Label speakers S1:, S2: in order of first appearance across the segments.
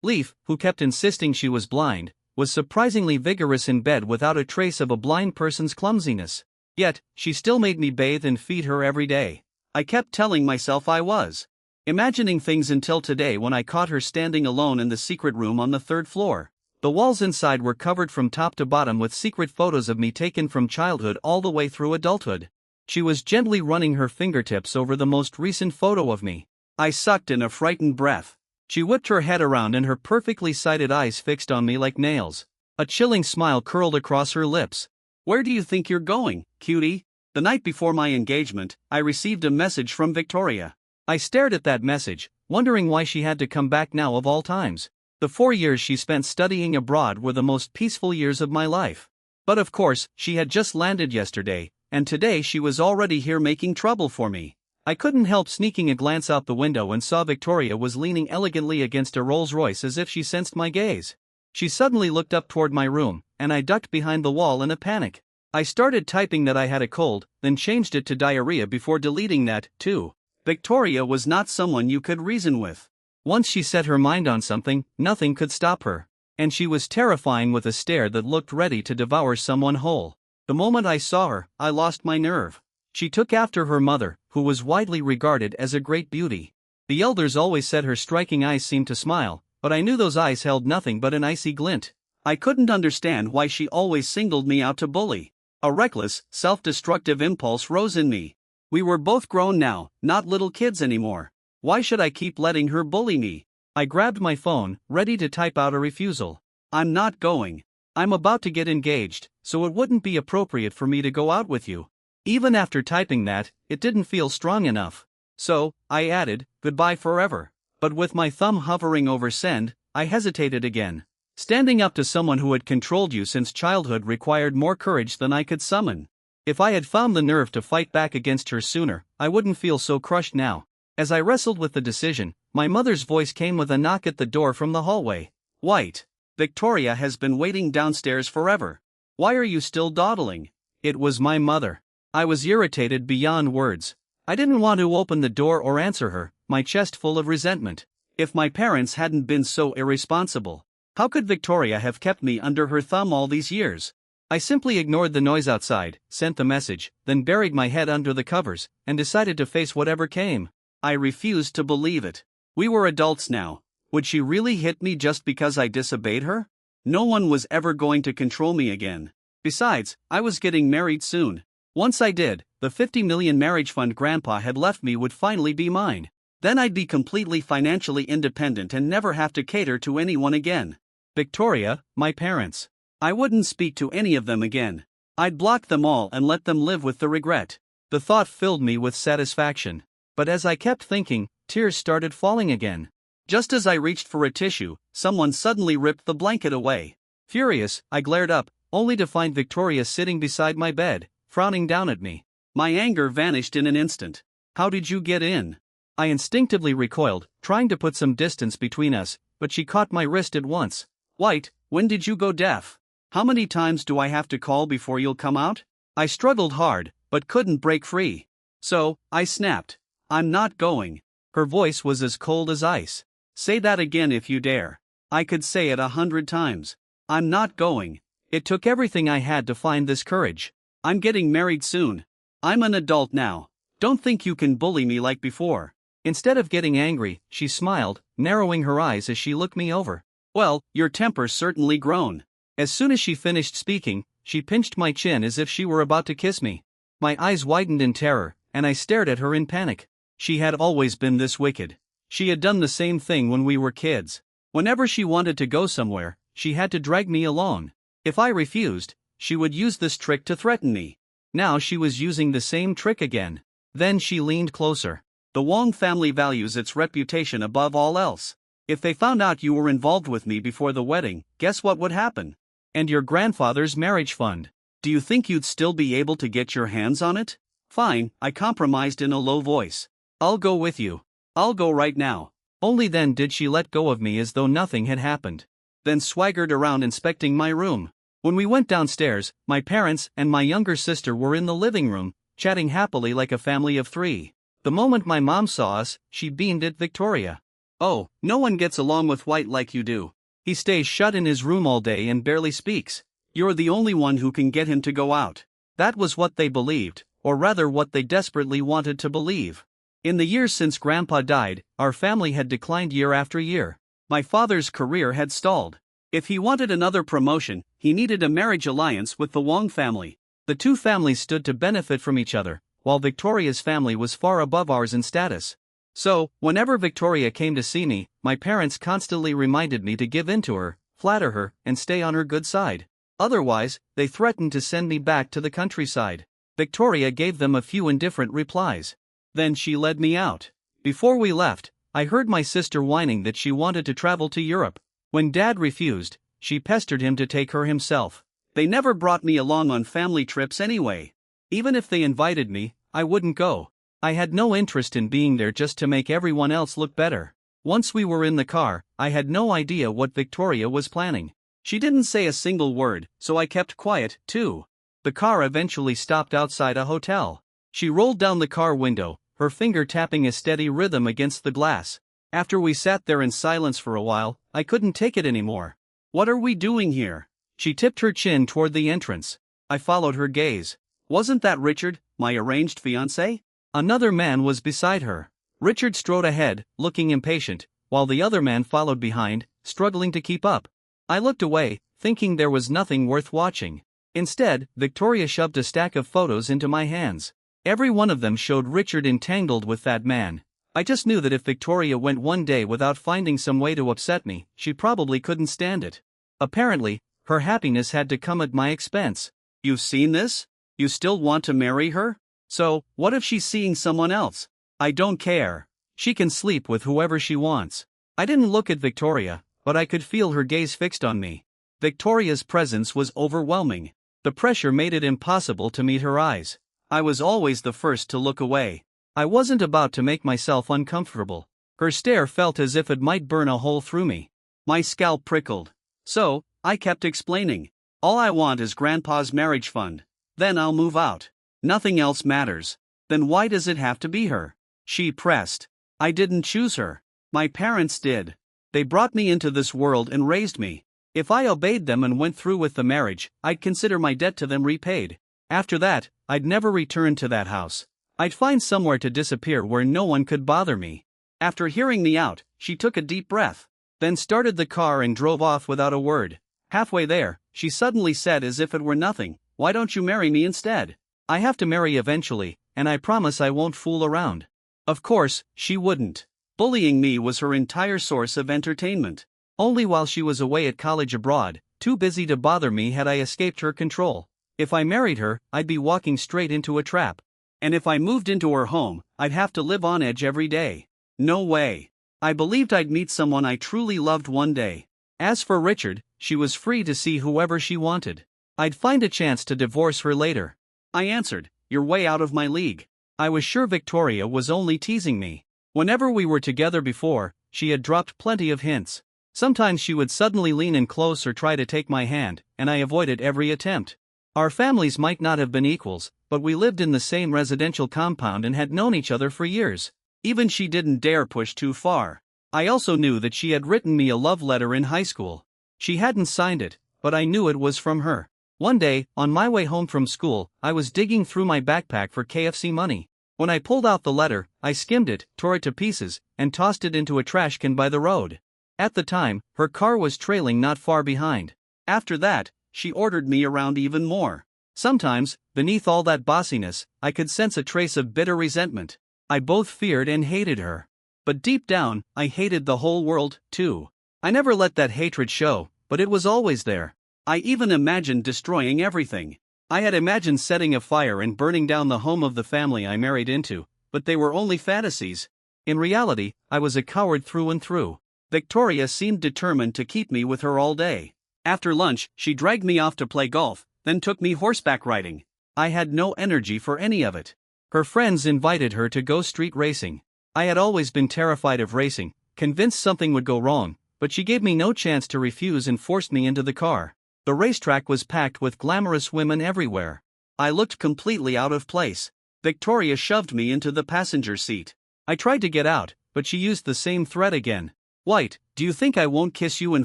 S1: Leaf, who kept insisting she was blind, was surprisingly vigorous in bed without a trace of a blind person's clumsiness. Yet, she still made me bathe and feed her every day. I kept telling myself I was imagining things until today when I caught her standing alone in the secret room on the 3rd floor. The walls inside were covered from top to bottom with secret photos of me taken from childhood all the way through adulthood. She was gently running her fingertips over the most recent photo of me. I sucked in a frightened breath. She whipped her head around and her perfectly sighted eyes fixed on me like nails. A chilling smile curled across her lips. "Where do you think you're going, cutie?" The night before my engagement, I received a message from Victoria. I stared at that message, wondering why she had to come back now of all times. The 4 years she spent studying abroad were the most peaceful years of my life. But of course, she had just landed yesterday, and today she was already here making trouble for me. I couldn't help sneaking a glance out the window and saw Victoria was leaning elegantly against a Rolls-Royce as if she sensed my gaze. She suddenly looked up toward my room, and I ducked behind the wall in a panic. I started typing that I had a cold, then changed it to diarrhea before deleting that, too. Victoria was not someone you could reason with. Once she set her mind on something, nothing could stop her. And she was terrifying with a stare that looked ready to devour someone whole. The moment I saw her, I lost my nerve. She took after her mother, who was widely regarded as a great beauty. The elders always said her striking eyes seemed to smile, but I knew those eyes held nothing but an icy glint. I couldn't understand why she always singled me out to bully. A reckless, self-destructive impulse rose in me. We were both grown now, not little kids anymore. Why should I keep letting her bully me? I grabbed my phone, ready to type out a refusal. "I'm not going. I'm about to get engaged, so it wouldn't be appropriate for me to go out with you." Even after typing that, it didn't feel strong enough. So, I added, "Goodbye forever." But with my thumb hovering over send, I hesitated again. Standing up to someone who had controlled you since childhood required more courage than I could summon. If I had found the nerve to fight back against her sooner, I wouldn't feel so crushed now. As I wrestled with the decision, my mother's voice came with a knock at the door from the hallway. "White. Victoria has been waiting downstairs forever. Why are you still dawdling?" It was my mother. I was irritated beyond words. I didn't want to open the door or answer her, my chest full of resentment. If my parents hadn't been so irresponsible, how could Victoria have kept me under her thumb all these years? I simply ignored the noise outside, sent the message, then buried my head under the covers, and decided to face whatever came. I refused to believe it. We were adults now. Would she really hit me just because I disobeyed her? No one was ever going to control me again. Besides, I was getting married soon. Once I did, the 50 million marriage fund Grandpa had left me would finally be mine. Then I'd be completely financially independent and never have to cater to anyone again. Victoria, my parents. I wouldn't speak to any of them again. I'd block them all and let them live with the regret. The thought filled me with satisfaction. But as I kept thinking, tears started falling again. Just as I reached for a tissue, someone suddenly ripped the blanket away. Furious, I glared up, only to find Victoria sitting beside my bed, frowning down at me. My anger vanished in an instant. "How did you get in?" I instinctively recoiled, trying to put some distance between us, but she caught my wrist at once. "White, when did you go deaf? How many times do I have to call before you'll come out?" I struggled hard, but couldn't break free. So, I snapped. "I'm not going." Her voice was as cold as ice. "Say that again if you dare." I could say it 100 times. "I'm not going." It took everything I had to find this courage. "I'm getting married soon. I'm an adult now. Don't think you can bully me like before." Instead of getting angry, she smiled, narrowing her eyes as she looked me over. "Well, your temper's certainly grown." As soon as she finished speaking, she pinched my chin as if she were about to kiss me. My eyes widened in terror, and I stared at her in panic. She had always been this wicked. She had done the same thing when we were kids. Whenever she wanted to go somewhere, she had to drag me along. If I refused, she would use this trick to threaten me. Now she was using the same trick again. Then she leaned closer. "The Wong family values its reputation above all else. If they found out you were involved with me before the wedding, guess what would happen? And your grandfather's marriage fund. Do you think you'd still be able to get your hands on it?" "Fine," I compromised in a low voice. "I'll go with you. I'll go right now." Only then did she let go of me as though nothing had happened. Then swaggered around inspecting my room. When we went downstairs, my parents and my younger sister were in the living room, chatting happily like a family of 3. The moment my mom saw us, she beamed at Victoria. Oh, no one gets along with White like you do. He stays shut in his room all day and barely speaks. You're the only one who can get him to go out. That was what they believed, or rather what they desperately wanted to believe. In the years since Grandpa died, our family had declined year after year. My father's career had stalled. If he wanted another promotion, he needed a marriage alliance with the Wong family. The two families stood to benefit from each other, while Victoria's family was far above ours in status. So, whenever Victoria came to see me, my parents constantly reminded me to give in to her, flatter her, and stay on her good side. Otherwise, they threatened to send me back to the countryside. Victoria gave them a few indifferent replies. Then she led me out. Before we left, I heard my sister whining that she wanted to travel to Europe. When Dad refused, she pestered him to take her himself. They never brought me along on family trips anyway. Even if they invited me, I wouldn't go. I had no interest in being there just to make everyone else look better. Once we were in the car, I had no idea what Victoria was planning. She didn't say a single word, so I kept quiet, too. The car eventually stopped outside a hotel. She rolled down the car window, her finger tapping a steady rhythm against the glass. After we sat there in silence for a while, I couldn't take it anymore. What are we doing here? She tipped her chin toward the entrance. I followed her gaze. Wasn't that Richard, my arranged fiancé? Another man was beside her. Richard strode ahead, looking impatient, while the other man followed behind, struggling to keep up. I looked away, thinking there was nothing worth watching. Instead, Victoria shoved a stack of photos into my hands. Every one of them showed Richard entangled with that man. I just knew that if Victoria went one day without finding some way to upset me, she probably couldn't stand it. Apparently, her happiness had to come at my expense. You've seen this? You still want to marry her? So, what if she's seeing someone else? I don't care. She can sleep with whoever she wants. I didn't look at Victoria, but I could feel her gaze fixed on me. Victoria's presence was overwhelming. The pressure made it impossible to meet her eyes. I was always the first to look away. I wasn't about to make myself uncomfortable. Her stare felt as if it might burn a hole through me. My scalp prickled. So, I kept explaining. All I want is Grandpa's marriage fund. Then I'll move out. Nothing else matters. Then why does it have to be her? She pressed. I didn't choose her. My parents did. They brought me into this world and raised me. If I obeyed them and went through with the marriage, I'd consider my debt to them repaid. After that, I'd never return to that house. I'd find somewhere to disappear where no one could bother me. After hearing me out, she took a deep breath, then started the car and drove off without a word. Halfway there, she suddenly said as if it were nothing, "Why don't you marry me instead? I have to marry eventually, and I promise I won't fool around." Of course, she wouldn't. Bullying me was her entire source of entertainment. Only while she was away at college abroad, too busy to bother me, had I escaped her control. If I married her, I'd be walking straight into a trap. And if I moved into her home, I'd have to live on edge every day. No way. I believed I'd meet someone I truly loved one day. As for Richard, she was free to see whoever she wanted. I'd find a chance to divorce her later. I answered, "You're way out of my league." I was sure Victoria was only teasing me. Whenever we were together before, she had dropped plenty of hints. Sometimes she would suddenly lean in close or try to take my hand, and I avoided every attempt. Our families might not have been equals, but we lived in the same residential compound and had known each other for years. Even she didn't dare push too far. I also knew that she had written me a love letter in high school. She hadn't signed it, but I knew it was from her. One day, on my way home from school, I was digging through my backpack for KFC money. When I pulled out the letter, I skimmed it, tore it to pieces, and tossed it into a trash can by the road. At the time, her car was trailing not far behind. After that, she ordered me around even more. Sometimes, beneath all that bossiness, I could sense a trace of bitter resentment. I both feared and hated her. But deep down, I hated the whole world, too. I never let that hatred show, but it was always there. I even imagined destroying everything. I had imagined setting a fire and burning down the home of the family I married into, but they were only fantasies. In reality, I was a coward through and through. Victoria seemed determined to keep me with her all day. After lunch, she dragged me off to play golf, then took me horseback riding. I had no energy for any of it. Her friends invited her to go street racing. I had always been terrified of racing, convinced something would go wrong, but she gave me no chance to refuse and forced me into the car. The racetrack was packed with glamorous women everywhere. I looked completely out of place. Victoria shoved me into the passenger seat. I tried to get out, but she used the same threat again. White, do you think I won't kiss you in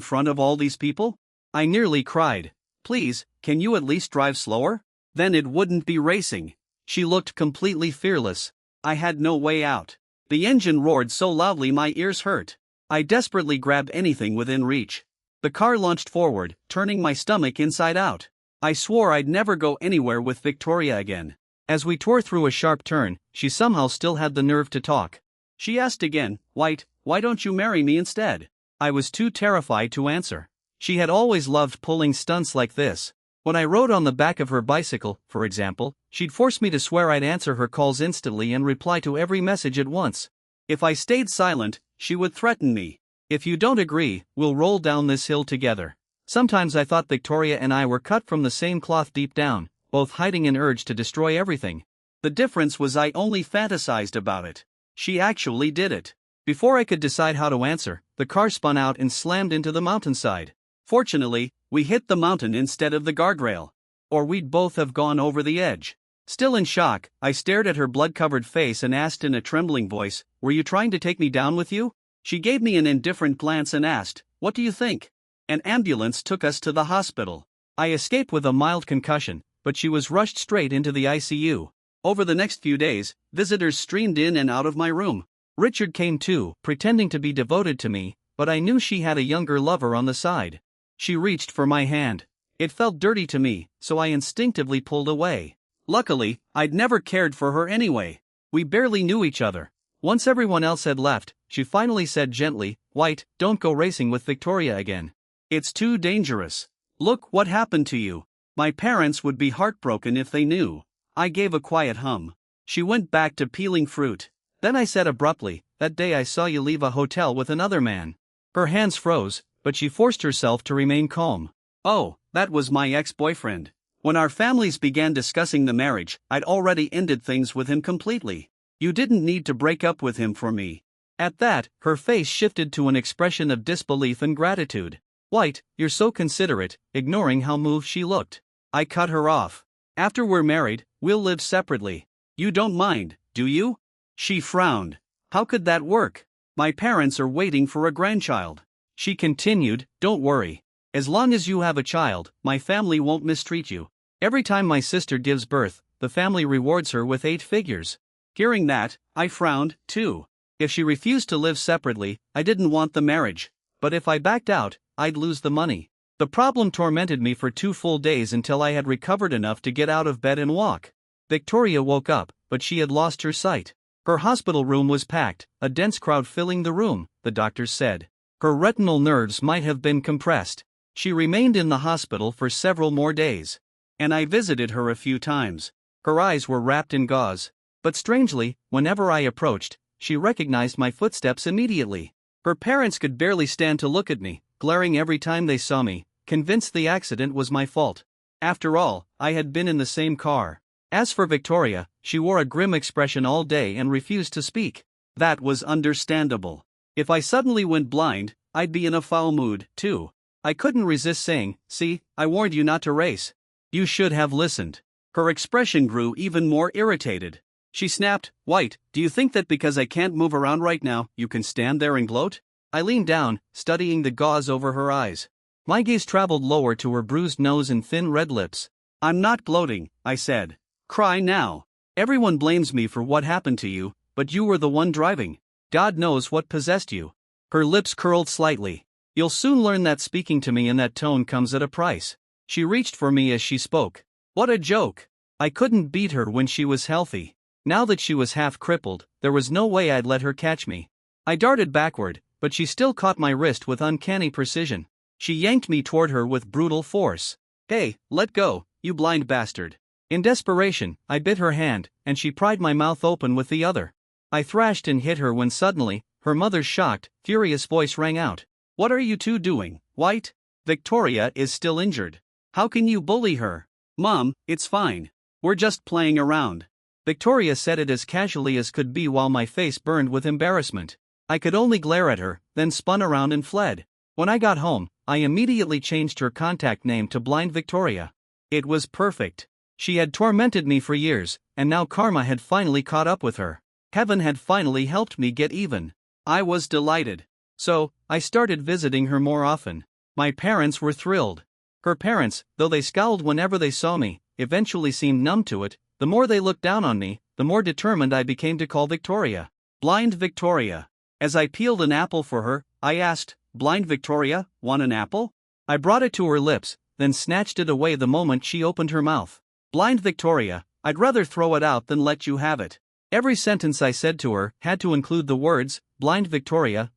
S1: front of all these people? I nearly cried. Please, can you at least drive slower? Then it wouldn't be racing. She looked completely fearless. I had no way out. The engine roared so loudly my ears hurt. I desperately grabbed anything within reach. The car launched forward, turning my stomach inside out. I swore I'd never go anywhere with Victoria again. As we tore through a sharp turn, she somehow still had the nerve to talk. She asked again, White, why don't you marry me instead? I was too terrified to answer. She had always loved pulling stunts like this. When I rode on the back of her bicycle, for example, she'd force me to swear I'd answer her calls instantly and reply to every message at once. If I stayed silent, she would threaten me. If you don't agree, we'll roll down this hill together. Sometimes I thought Victoria and I were cut from the same cloth deep down, both hiding an urge to destroy everything. The difference was I only fantasized about it. She actually did it. Before I could decide how to answer, the car spun out and slammed into the mountainside. Fortunately, we hit the mountain instead of the guardrail. Or we'd both have gone over the edge. Still in shock, I stared at her blood-covered face and asked in a trembling voice, "Were you trying to take me down with you?" She gave me an indifferent glance and asked, "What do you think?" An ambulance took us to the hospital. I escaped with a mild concussion, but she was rushed straight into the ICU. Over the next few days, visitors streamed in and out of my room. Richard came too, pretending to be devoted to me, but I knew she had a younger lover on the side. She reached for my hand. It felt dirty to me, so I instinctively pulled away. Luckily, I'd never cared for her anyway. We barely knew each other. Once everyone else had left, she finally said gently, "White, don't go racing with Victoria again. It's too dangerous. Look what happened to you. My parents would be heartbroken if they knew." I gave a quiet hum. She went back to peeling fruit. Then I said abruptly, "That day I saw you leave a hotel with another man." Her hands froze, but she forced herself to remain calm. "Oh, that was my ex-boyfriend. When our families began discussing the marriage, I'd already ended things with him completely. You didn't need to break up with him for me." At that, her face shifted to an expression of disbelief and gratitude. "White, you're so considerate," ignoring how moved she looked. I cut her off. "After we're married, we'll live separately. You don't mind, do you?" She frowned. "How could that work? My parents are waiting for a grandchild." She continued, "Don't worry. As long as you have a child, my family won't mistreat you. Every time my sister gives birth, the family rewards her with 8 figures. Hearing that, I frowned, too. If she refused to live separately, I didn't want the marriage. But if I backed out, I'd lose the money. The problem tormented me for 2 full days until I had recovered enough to get out of bed and walk. Victoria woke up, but she had lost her sight. Her hospital room was packed, a dense crowd filling the room, the doctors said. Her retinal nerves might have been compressed. She remained in the hospital for several more days. And I visited her a few times. Her eyes were wrapped in gauze. But strangely, whenever I approached, she recognized my footsteps immediately. Her parents could barely stand to look at me, glaring every time they saw me, convinced the accident was my fault. After all, I had been in the same car. As for Victoria, she wore a grim expression all day and refused to speak. That was understandable. If I suddenly went blind, I'd be in a foul mood, too. I couldn't resist saying, "See, I warned you not to race. You should have listened." Her expression grew even more irritated. She snapped, "White, do you think that because I can't move around right now, you can stand there and gloat?" I leaned down, studying the gauze over her eyes. My gaze traveled lower to her bruised nose and thin red lips. "I'm not gloating," I said. "Cry now. Everyone blames me for what happened to you, but you were the one driving. God knows what possessed you." Her lips curled slightly. "You'll soon learn that speaking to me in that tone comes at a price." She reached for me as she spoke. What a joke. I couldn't beat her when she was healthy. Now that she was half crippled, there was no way I'd let her catch me. I darted backward, but she still caught my wrist with uncanny precision. She yanked me toward her with brutal force. "Hey, let go, you blind bastard." In desperation, I bit her hand, and she pried my mouth open with the other. I thrashed and hit her when suddenly, her mother's shocked, furious voice rang out. "What are you two doing, White? Victoria is still injured. How can you bully her?" "Mom, it's fine. We're just playing around." Victoria said it as casually as could be while my face burned with embarrassment. I could only glare at her, then spun around and fled. When I got home, I immediately changed her contact name to Blind Victoria. It was perfect. She had tormented me for years, and now karma had finally caught up with her. Heaven had finally helped me get even. I was delighted. So, I started visiting her more often. My parents were thrilled. Her parents, though they scowled whenever they saw me, eventually seemed numb to it. The more they looked down on me, the more determined I became to call Victoria Blind Victoria. As I peeled an apple for her, I asked, "Blind Victoria, want an apple?" I brought it to her lips, then snatched it away the moment she opened her mouth. "Blind Victoria, I'd rather throw it out than let you have it." Every sentence I said to her had to include the words, Blind Victoria,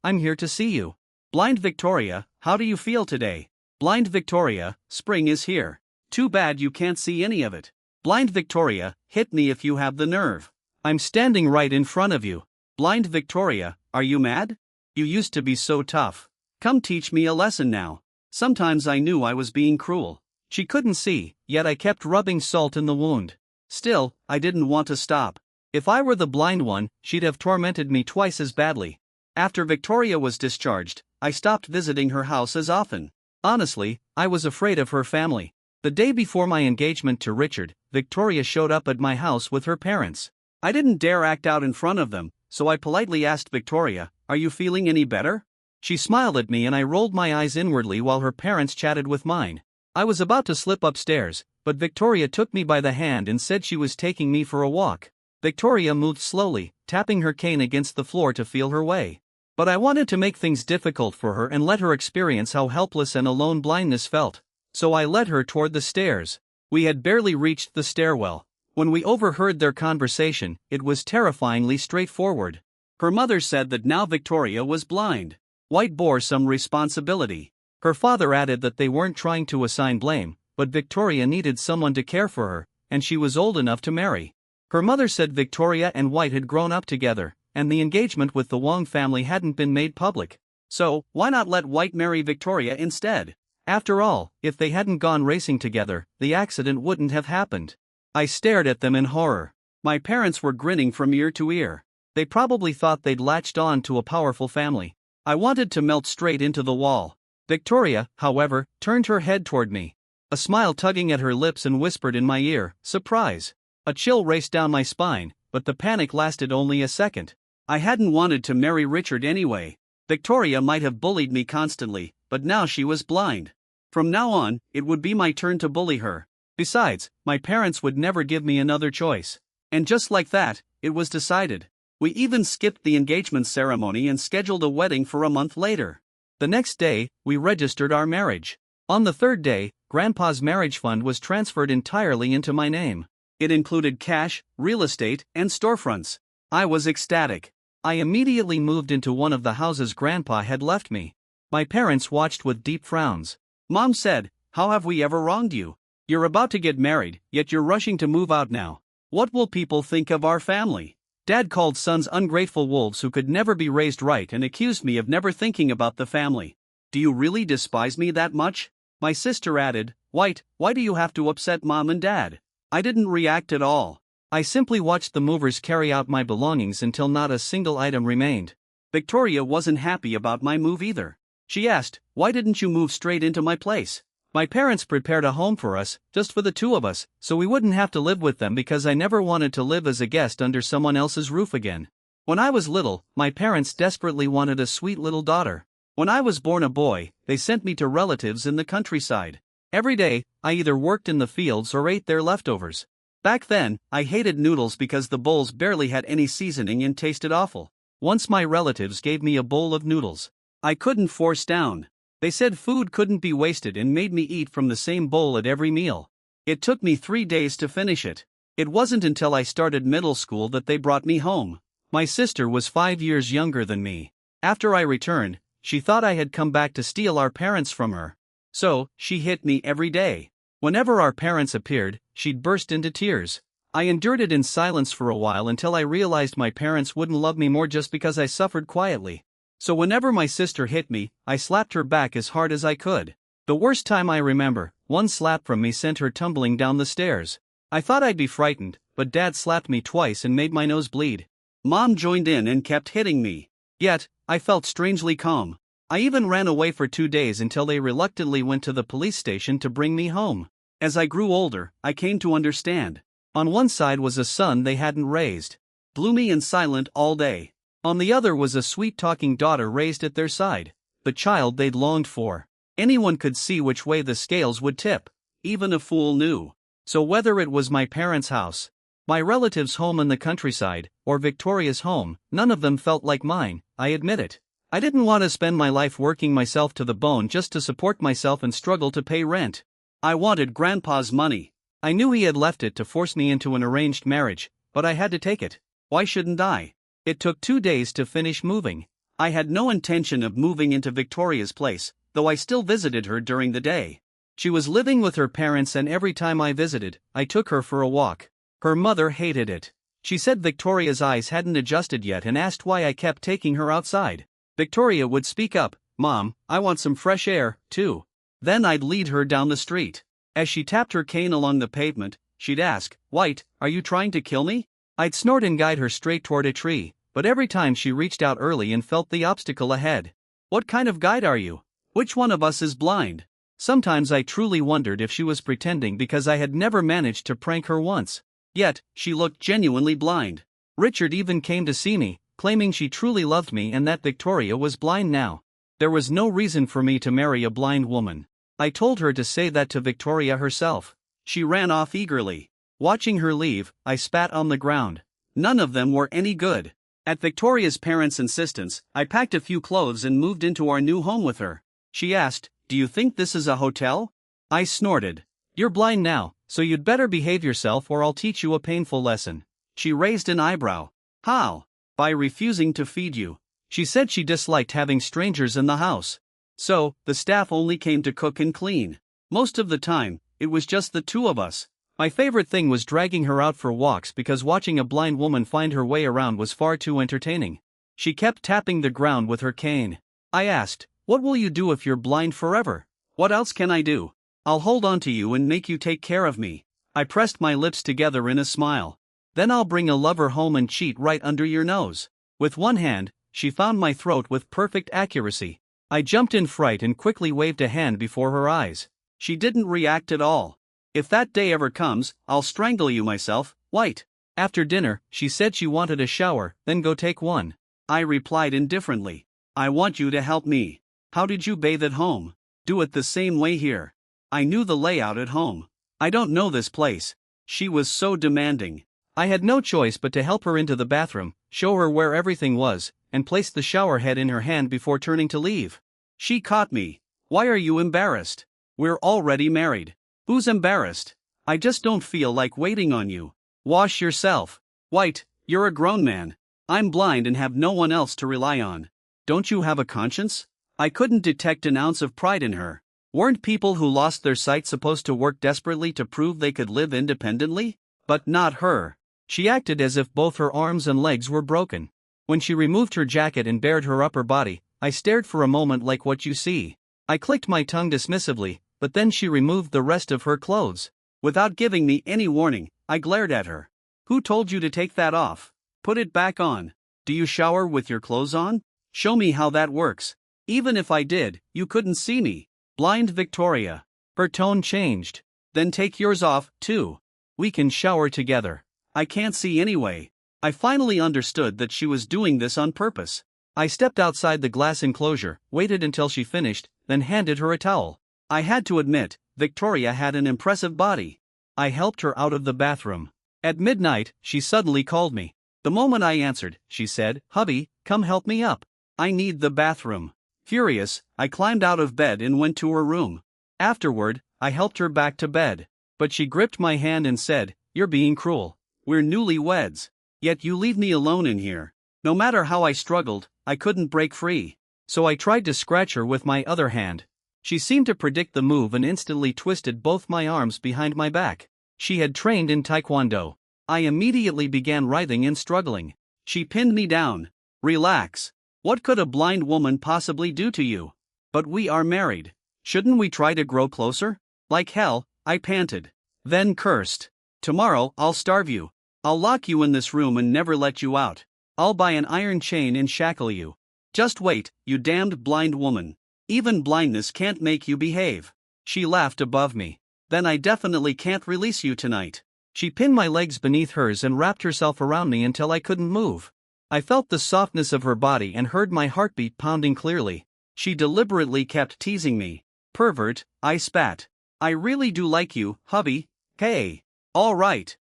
S1: I'm here to see you. Blind Victoria, how do you feel today? Blind Victoria, spring is here. Too bad you can't see any of it. Blind Victoria, hit me if you have the nerve. I'm standing right in front of you. Blind Victoria, are you mad? You used to be so tough. Come teach me a lesson now. Sometimes I knew I was being cruel. She couldn't see, yet I kept rubbing salt in the wound. Still, I didn't want to stop. If I were the blind one, she'd have tormented me twice as badly. After Victoria was discharged, I stopped visiting her house as often. Honestly, I was afraid of her family. The day before my engagement to Richard, Victoria showed up at my house with her parents. I didn't dare act out in front of them, so I politely asked Victoria, "Are you feeling any better?" She smiled at me and I rolled my eyes inwardly while her parents chatted with mine. I was about to slip upstairs, but Victoria took me by the hand and said she was taking me for a walk. Victoria moved slowly, tapping her cane against the floor to feel her way. But I wanted to make things difficult for her and let her experience how helpless and alone blindness felt. So I led her toward the stairs. We had barely reached the stairwell. When we overheard their conversation, it was terrifyingly straightforward. Her mother said that now Victoria was blind. White bore some responsibility. Her father added that they weren't trying to assign blame, but Victoria needed someone to care for her, and she was old enough to marry. Her mother said Victoria and White had grown up together, and the engagement with the Wong family hadn't been made public. So, why not let White marry Victoria instead? After all, if they hadn't gone racing together, the accident wouldn't have happened. I stared at them in horror. My parents were grinning from ear to ear. They probably thought they'd latched on to a powerful family. I wanted to melt straight into the wall. Victoria, however, turned her head toward me. A smile tugging at her lips and whispered in my ear, "Surprise." A chill raced down my spine, but the panic lasted only a second. I hadn't wanted to marry Richard anyway. Victoria might have bullied me constantly, but now she was blind. From now on, it would be my turn to bully her. Besides, my parents would never give me another choice. And just like that, it was decided. We even skipped the engagement ceremony and scheduled a wedding for a month later. The next day, we registered our marriage. On the third day, Grandpa's marriage fund was transferred entirely into my name. It included cash, real estate, and storefronts. I was ecstatic. I immediately moved into one of the houses Grandpa had left me. My parents watched with deep frowns. Mom said, "How have we ever wronged you? You're about to get married, yet you're rushing to move out now. What will people think of our family?" Dad called sons ungrateful wolves who could never be raised right and accused me of never thinking about the family. "Do you really despise me that much?" My sister added, "White, why do you have to upset Mom and Dad?" I didn't react at all. I simply watched the movers carry out my belongings until not a single item remained. Victoria wasn't happy about my move either. She asked, "Why didn't you move straight into my place?" My parents prepared a home for us, just for the two of us, so we wouldn't have to live with them because I never wanted to live as a guest under someone else's roof again. When I was little, my parents desperately wanted a sweet little daughter. When I was born a boy, they sent me to relatives in the countryside. Every day, I either worked in the fields or ate their leftovers. Back then, I hated noodles because the bowls barely had any seasoning and tasted awful. Once my relatives gave me a bowl of noodles. I couldn't force down. They said food couldn't be wasted and made me eat from the same bowl at every meal. It took me 3 days to finish it. It wasn't until I started middle school that they brought me home. My sister was 5 years younger than me. After I returned, she thought I had come back to steal our parents from her. So, she hit me every day. Whenever our parents appeared, she'd burst into tears. I endured it in silence for a while until I realized my parents wouldn't love me more just because I suffered quietly. So whenever my sister hit me, I slapped her back as hard as I could. The worst time I remember, one slap from me sent her tumbling down the stairs. I thought I'd be frightened, but Dad slapped me twice and made my nose bleed. Mom joined in and kept hitting me. Yet, I felt strangely calm. I even ran away for 2 days until they reluctantly went to the police station to bring me home. As I grew older, I came to understand. On one side was a son they hadn't raised. Gloomy and silent all day. On the other was a sweet-talking daughter raised at their side, the child they'd longed for. Anyone could see which way the scales would tip. Even a fool knew. So whether it was my parents' house, my relatives' home in the countryside, or Victoria's home, none of them felt like mine, I admit it. I didn't want to spend my life working myself to the bone just to support myself and struggle to pay rent. I wanted Grandpa's money. I knew he had left it to force me into an arranged marriage, but I had to take it. Why shouldn't I? It took 2 days to finish moving. I had no intention of moving into Victoria's place, though I still visited her during the day. She was living with her parents, and every time I visited, I took her for a walk. Her mother hated it. She said Victoria's eyes hadn't adjusted yet and asked why I kept taking her outside. Victoria would speak up, "Mom, I want some fresh air, too." Then I'd lead her down the street. As she tapped her cane along the pavement, she'd ask, "White, are you trying to kill me?" I'd snort and guide her straight toward a tree, but every time she reached out early and felt the obstacle ahead. What kind of guide are you? Which one of us is blind? Sometimes I truly wondered if she was pretending because I had never managed to prank her once. Yet, she looked genuinely blind. Richard even came to see me, claiming she truly loved me and that Victoria was blind now. There was no reason for me to marry a blind woman. I told her to say that to Victoria herself. She ran off eagerly. Watching her leave, I spat on the ground. None of them were any good. At Victoria's parents' insistence, I packed a few clothes and moved into our new home with her. She asked, "Do you think this is a hotel?" I snorted. "You're blind now, so you'd better behave yourself or I'll teach you a painful lesson." She raised an eyebrow. "How?" "By refusing to feed you." She said she disliked having strangers in the house. So, the staff only came to cook and clean. Most of the time, it was just the two of us. My favorite thing was dragging her out for walks because watching a blind woman find her way around was far too entertaining. She kept tapping the ground with her cane. I asked, "What will you do if you're blind forever?" "What else can I do? I'll hold on to you and make you take care of me." I pressed my lips together in a smile. "Then I'll bring a lover home and cheat right under your nose." With one hand, she found my throat with perfect accuracy. I jumped in fright and quickly waved a hand before her eyes. She didn't react at all. "If that day ever comes, I'll strangle you myself, White." After dinner, she said she wanted a shower, then go take one. I replied indifferently, "I want you to help me. How did you bathe at home? Do it the same way here." I knew the layout at home. "I don't know this place." She was so demanding. I had no choice but to help her into the bathroom, show her where everything was, and place the shower head in her hand before turning to leave. She caught me. "Why are you embarrassed? We're already married." "Who's embarrassed? I just don't feel like waiting on you." "Wash yourself. White, you're a grown man. I'm blind and have no one else to rely on. Don't you have a conscience?" I couldn't detect an ounce of pride in her. Weren't people who lost their sight supposed to work desperately to prove they could live independently? But not her. She acted as if both her arms and legs were broken. When she removed her jacket and bared her upper body, I stared for a moment like what you see. I clicked my tongue dismissively, but then she removed the rest of her clothes. Without giving me any warning, I glared at her. "Who told you to take that off? Put it back on. Do you shower with your clothes on? Show me how that works." "Even if I did, you couldn't see me." "Blind Victoria." Her tone changed. "Then take yours off, too. We can shower together." "I can't see anyway." I finally understood that she was doing this on purpose. I stepped outside the glass enclosure, waited until she finished, then handed her a towel. I had to admit, Victoria had an impressive body. I helped her out of the bathroom. At midnight, she suddenly called me. The moment I answered, she said, "Hubby, come help me up. I need the bathroom." Furious, I climbed out of bed and went to her room. Afterward, I helped her back to bed. But she gripped my hand and said, "You're being cruel. We're newlyweds. Yet you leave me alone in here." No matter how I struggled, I couldn't break free. So I tried to scratch her with my other hand. She seemed to predict the move and instantly twisted both my arms behind my back. She had trained in Taekwondo. I immediately began writhing and struggling. She pinned me down. "Relax. What could a blind woman possibly do to you? But we are married. Shouldn't we try to grow closer?" "Like hell," I panted. Then cursed. "Tomorrow, I'll starve you. I'll lock you in this room and never let you out. I'll buy an iron chain and shackle you. Just wait, you damned blind woman. Even blindness can't make you behave." She laughed above me. "Then I definitely can't release you tonight." She pinned my legs beneath hers and wrapped herself around me until I couldn't move. I felt the softness of her body and heard my heartbeat pounding clearly. She deliberately kept teasing me. Pervert, I spat. I really do like you, hubby. Hey. Alright.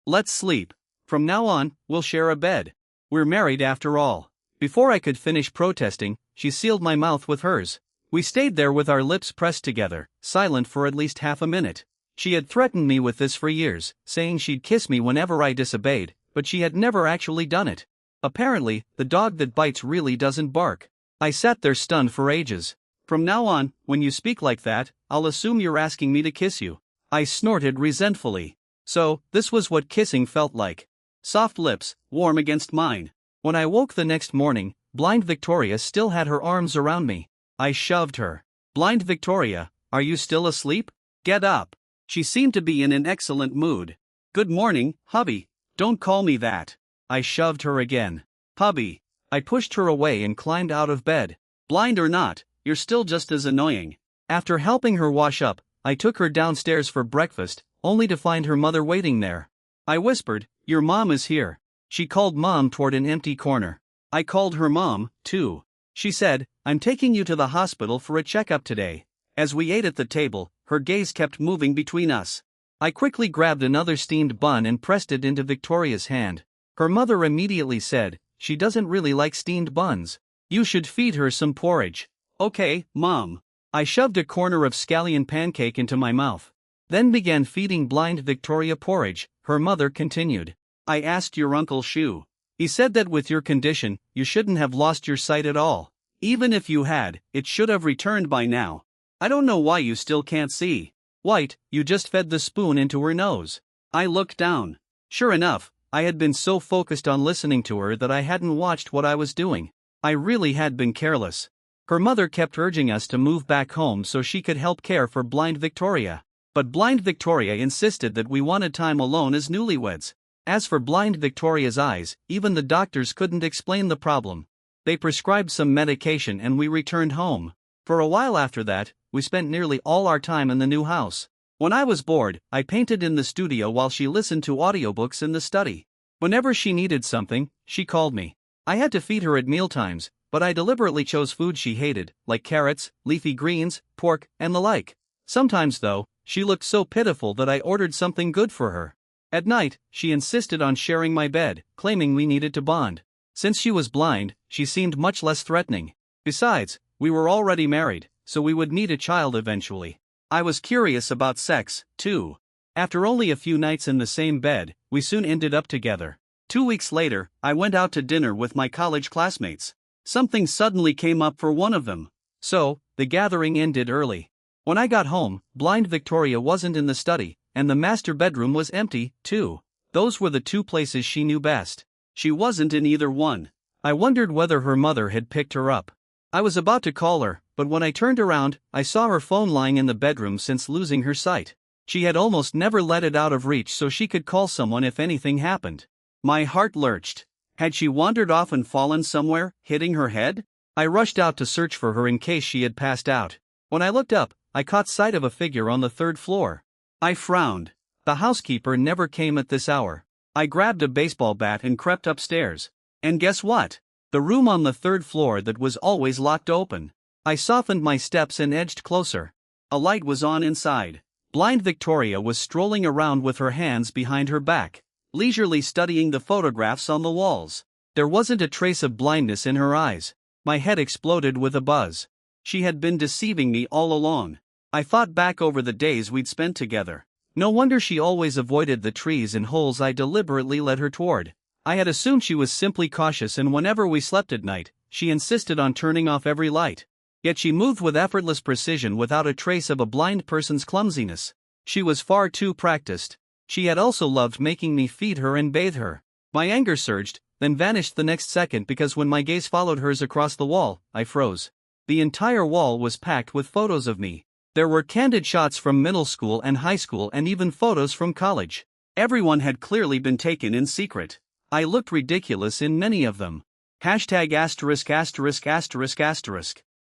S1: Let's sleep. From now on, we'll share a bed. We're married after all. Before I could finish protesting, she sealed my mouth with hers. We stayed there with our lips pressed together, silent for at least half a minute. She had threatened me with this for years, saying she'd kiss me whenever I disobeyed, but she had never actually done it. Apparently, the dog that bites really doesn't bark. I sat there stunned for ages. From now on, when you speak like that, I'll assume you're asking me to kiss you. I snorted resentfully. So, this was what kissing felt like. Soft lips, warm against mine. When I woke the next morning, blind Victoria still had her arms around me. I shoved her. Blind Victoria, are you still asleep? Get up. She seemed to be in an excellent mood. Good morning, hubby. Don't call me that. I shoved her again. Hubby. I pushed her away and climbed out of bed. Blind or not, you're still just as annoying. After helping her wash up, I took her downstairs for breakfast, only to find her mother waiting there. I whispered, your mom is here. She called mom toward an empty corner. I called her mom, too. She said, I'm taking you to the hospital for a checkup today. As we ate at the table, her gaze kept moving between us. I quickly grabbed another steamed bun and pressed it into Victoria's hand. Her mother immediately said, she doesn't really like steamed buns. You should feed her some porridge. Okay, mom. I shoved a corner of scallion pancake into my mouth. Then began feeding blind Victoria porridge. Her mother continued. I asked your Uncle Shu. He said that with your condition, you shouldn't have lost your sight at all. Even if you had, it should have returned by now. I don't know why you still can't see. White, you just fed the spoon into her nose. I looked down. Sure enough, I had been so focused on listening to her that I hadn't watched what I was doing. I really had been careless. Her mother kept urging us to move back home so she could help care for blind Victoria. But blind Victoria insisted that we wanted time alone as newlyweds. As for blind Victoria's eyes, even the doctors couldn't explain the problem. They prescribed some medication and we returned home. For a while after that, we spent nearly all our time in the new house. When I was bored, I painted in the studio while she listened to audiobooks in the study. Whenever she needed something, she called me. I had to feed her at mealtimes, but I deliberately chose food she hated, like carrots, leafy greens, pork, and the like. Sometimes though, she looked so pitiful that I ordered something good for her. At night, she insisted on sharing my bed, claiming we needed to bond. Since she was blind, she seemed much less threatening. Besides, we were already married, so we would need a child eventually. I was curious about sex, too. After only a few nights in the same bed, we soon ended up together. 2 weeks later, I went out to dinner with my college classmates. Something suddenly came up for one of them. So, the gathering ended early. When I got home, blind Victoria wasn't in the study, and the master bedroom was empty, too. Those were the two places she knew best. She wasn't in either one. I wondered whether her mother had picked her up. I was about to call her, but when I turned around, I saw her phone lying in the bedroom since losing her sight. She had almost never let it out of reach so she could call someone if anything happened. My heart lurched. Had she wandered off and fallen somewhere, hitting her head? I rushed out to search for her in case she had passed out. When I looked up, I caught sight of a figure on the third floor. I frowned. The housekeeper never came at this hour. I grabbed a baseball bat and crept upstairs. And guess what? The room on the third floor that was always locked open. I softened my steps and edged closer. A light was on inside. Blind Victoria was strolling around with her hands behind her back, leisurely studying the photographs on the walls. There wasn't a trace of blindness in her eyes. My head exploded with a buzz. She had been deceiving me all along. I thought back over the days we'd spent together. No wonder she always avoided the trees and holes I deliberately led her toward. I had assumed she was simply cautious, and whenever we slept at night, she insisted on turning off every light. Yet she moved with effortless precision without a trace of a blind person's clumsiness. She was far too practiced. She had also loved making me feed her and bathe her. My anger surged, then vanished the next second because when my gaze followed hers across the wall, I froze. The entire wall was packed with photos of me. There were candid shots from middle school and high school and even photos from college. Everyone had clearly been taken in secret. I looked ridiculous in many of them. #********.